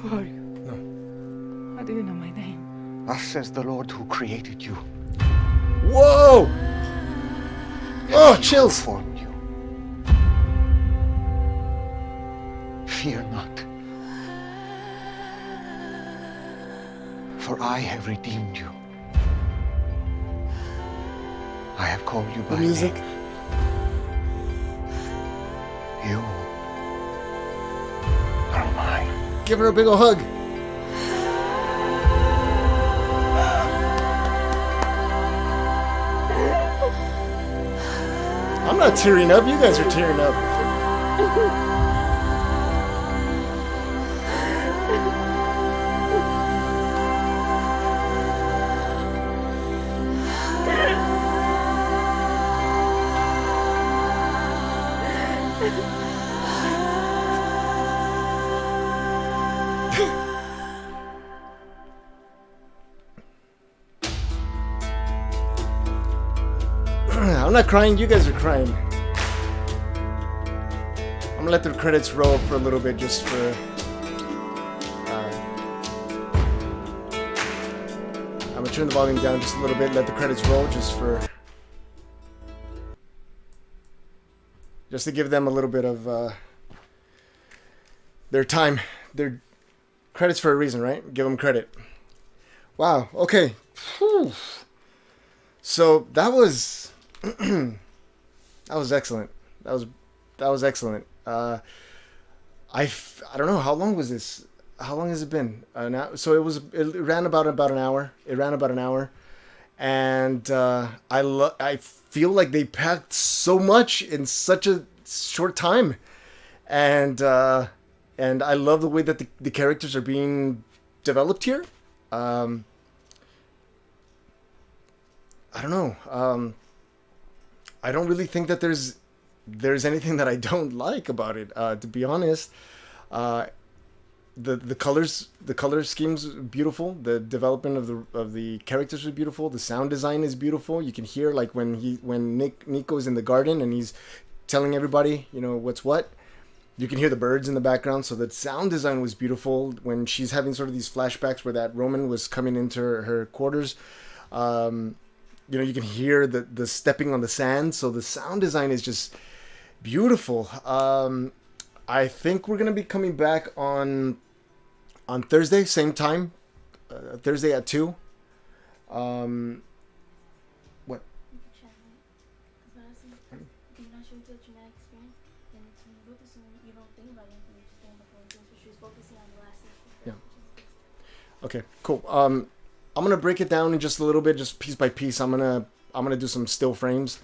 Who are you? No. How do you know my name? Thus says the Lord who created you. Whoa! Oh, chills. Formed you. Fear not. For I have redeemed you. I have called you by music. name. You are mine. Give her a big ol' hug. I'm not tearing up. You guys are tearing up. I'm not crying, you guys are crying. I'm gonna let the credits roll for a little bit just for... I'm gonna turn the volume down just a little bit, let the credits roll just for... Just to give them a little bit of their time. Their credits for a reason, right? Give them credit. Wow, okay. Whew. So that was... that was excellent. That was excellent. I don't know, how long was this? How long has it been? So it ran about an hour. It ran about an hour, and I feel like they packed so much in such a short time, and I love the way that the characters are being developed here. I don't know. I don't really think that there's anything that I don't like about it. To be honest, the color scheme's beautiful. The development of the characters is beautiful. The sound design is beautiful. You can hear like when Nico's in the garden and he's telling everybody, you know, what's what. You can hear the birds in the background. So the sound design was beautiful. When she's having sort of these flashbacks where that Roman was coming into her quarters, you know, you can hear the stepping on the sand. So the sound design is just beautiful. I think we're gonna be coming back on Thursday, same time, Thursday at 2. What? Yeah. Okay, cool. I'm gonna break it down in just a little bit, just piece by piece. I'm gonna do some still frames,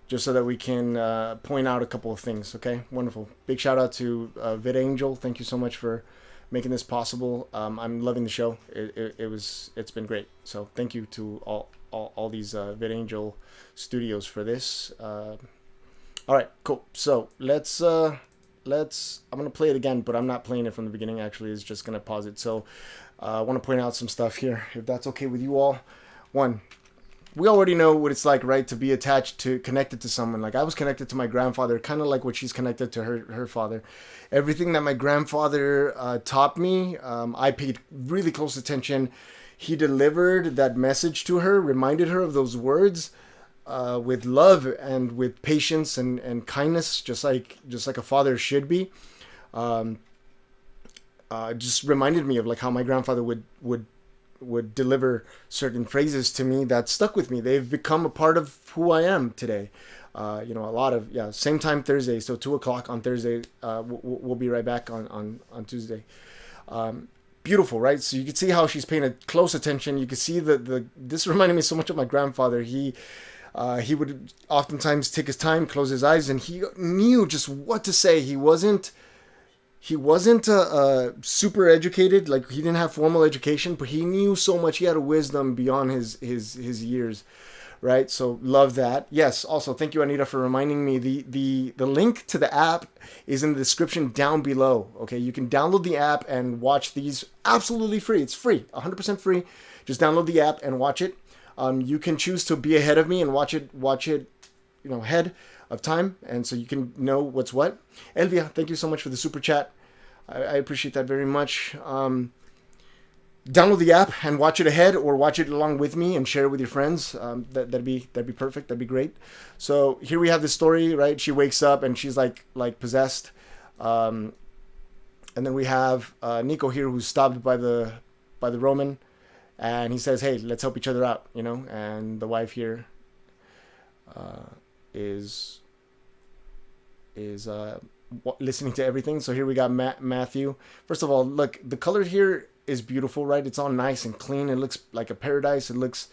just so that we can point out a couple of things. Okay, wonderful. Big shout out to VidAngel. Thank you so much for making this possible. I'm loving the show. It's been great. So thank you to all these VidAngel studios for this. All right, cool. So let's. I'm gonna play it again, but I'm not playing it from the beginning. Actually, it's just gonna pause it. So I want to point out some stuff here, if that's okay with you all. One. We already know what it's like, right, to be connected to someone. Like I was connected to my grandfather, kind of like what she's connected to her father. Everything that my grandfather taught me, I paid really close attention. He delivered that message to her, reminded her of those words with love and with patience and kindness, just like a father should be. Just reminded me of like how my grandfather would deliver certain phrases to me that stuck with me. They've become a part of who I am today. You know, a lot of, same time Thursday. So 2:00 on Thursday, we'll be right back on Tuesday. Beautiful, right? So you can see how she's paying close attention. You can see this reminded me so much of my grandfather. He would oftentimes take his time, close his eyes, and he knew just what to say. He wasn't super educated, like he didn't have formal education, but he knew so much. He had a wisdom beyond his years, right? So love that. Yes, also thank you, Anita, for reminding me. The link to the app is in the description down below. Okay, you can download the app and watch these absolutely free. It's free, 100% free. Just download the app and watch it. You can choose to be ahead of me and watch it, you know, ahead of time, and so you can know what's what. Elvia, thank you so much for the super chat. I appreciate that very much. Download the app and watch it ahead, or watch it along with me and share it with your friends. That'd be perfect. That'd be great. So here we have this story, right? She wakes up and she's like possessed, and then we have Nico here, who's stopped by the Roman, and he says, "Hey, let's help each other out," you know. And the wife here is listening to everything. So here we got Matthew. First of all, look, the color here is beautiful, right? It's all nice and clean. It looks like a paradise. It looks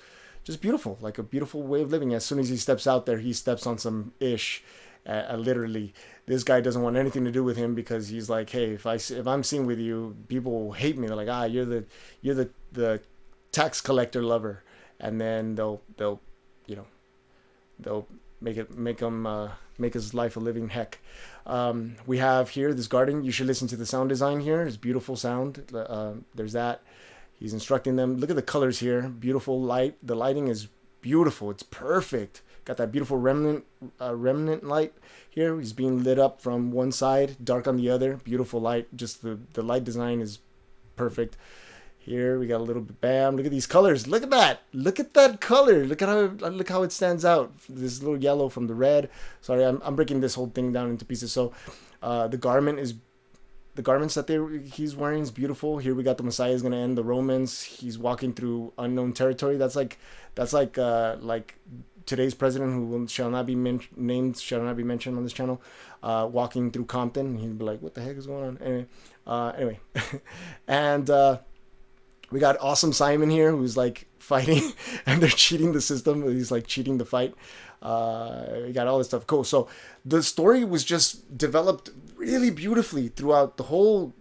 just beautiful, like a beautiful way of living. As soon as he steps out there, he steps on some ish. Literally, this guy doesn't want anything to do with him, because he's like, hey, if I'm seen with you, people will hate me. They're like, you're the tax collector lover, and then they'll make his life a living heck. We have here this garden. You should listen to the sound design here. It's beautiful sound. There's that. He's instructing them. Look at the colors here. Beautiful light. The lighting is beautiful. It's perfect. Got that beautiful remnant light here. He's being lit up from one side, dark on the other. Beautiful light. Just the light design is perfect. Here we got a little bit, bam. Look at these colors. Look at that. Look at that color. Look how it stands out. This little yellow from the red. Sorry, I'm breaking this whole thing down into pieces. So, the garments that he's wearing is beautiful. Here we got the Messiah is gonna end the Romans. He's walking through unknown territory. That's like today's president, who shall not be named, shall not be mentioned on this channel, walking through Compton. He'd be like, "What the heck is going on?" Anyway, and. We got Awesome Simon here, who's like fighting, and they're cheating the system. He's like cheating the fight. We got all this stuff. Cool. So the story was just developed really beautifully throughout the whole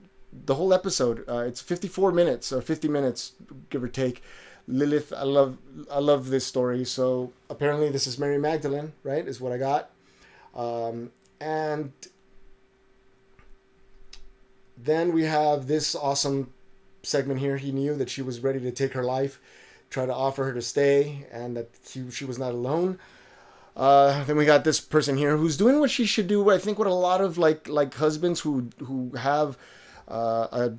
episode. It's 54 minutes or 50 minutes, give or take. Lilith, I love this story. So apparently this is Mary Magdalene, right? Is what I got. And then we have this awesome segment here. He knew that she was ready to take her life, try to offer her to stay, and that she was not alone. Then we got this person here who's doing what she should do. I think what a lot of like husbands who have a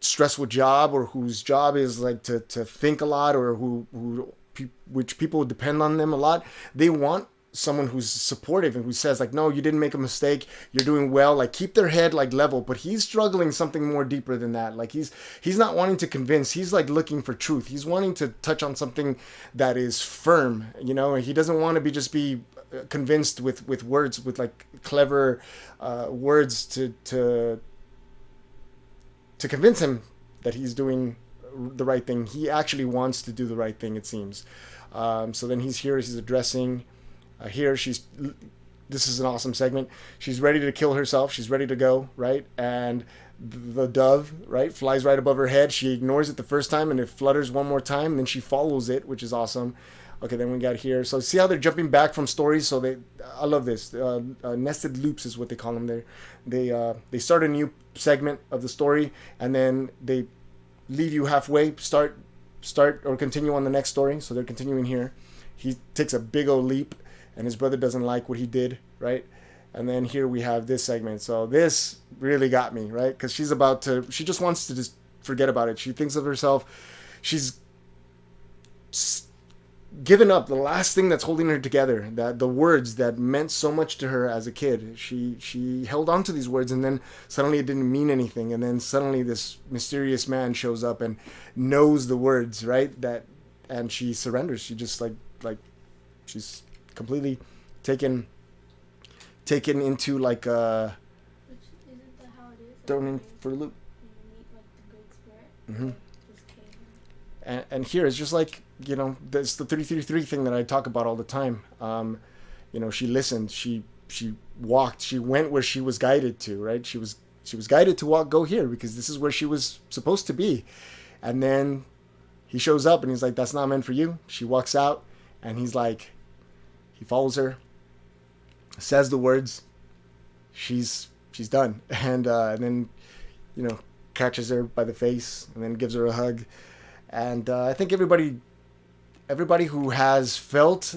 stressful job, or whose job is like to think a lot, or which people depend on them a lot. They want someone who's supportive and who says like, no, you didn't make a mistake, you're doing well, like keep their head like level. But he's struggling something more deeper than that. Like he's not wanting to convince, he's like looking for truth. He's wanting to touch on something that is firm, you know. He doesn't want to just be convinced with words, with like clever words to convince him that he's doing the right thing. He actually wants to do the right thing, it seems. So then he's addressing here. This is an awesome segment. She's ready to kill herself. She's ready to go, right? And the dove, right, flies right above her head. She ignores it the first time, and it flutters one more time, and then she follows it, which is awesome. Okay, then we got here. So see how they're jumping back from stories. So I love this. Nested loops is what they call them. They start a new segment of the story, and then they leave you halfway. Start or continue on the next story. So they're continuing here. He takes a big old leap, and his brother doesn't like what he did, right? And then here we have this segment. So this really got me, right? Because she just wants to just forget about it. She thinks of herself. She's given up the last thing that's holding her together, that the words that meant so much to her as a kid. She held on to these words, and then suddenly it didn't mean anything. And then suddenly this mysterious man shows up and knows the words, right? And she surrenders. She just like she's completely taken into like Which isn't that how it is? thrown in for a loop. You meet like the Great Spirit. Mm-hmm. Just came. And here it's just like, you know, that's the 333 thing that I talk about all the time. You know, she listened, she walked, she went where she was guided to, right? She was guided to go here, because this is where she was supposed to be. And then he shows up and he's like, that's not meant for you. She walks out, and he's like, he follows her, says the words, she's done. And then, you know, catches her by the face and then gives her a hug. And I think everybody who has felt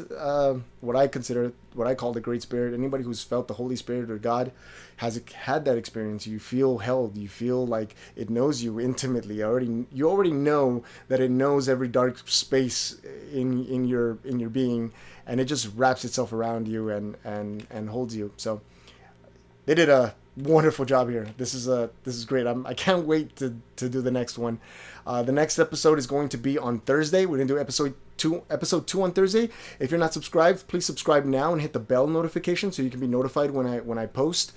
what I call the Great Spirit, anybody who's felt the Holy Spirit or God has had that experience. You feel held. You feel like it knows you intimately. You already know that it knows every dark space in your being, and it just wraps itself around you and holds you. So they did a wonderful job here. This is great. I can't wait to do the next one. The next episode is going to be on Thursday. We're gonna do episode 2 on Thursday. If you're not subscribed, please subscribe now and hit the bell notification so you can be notified when I post.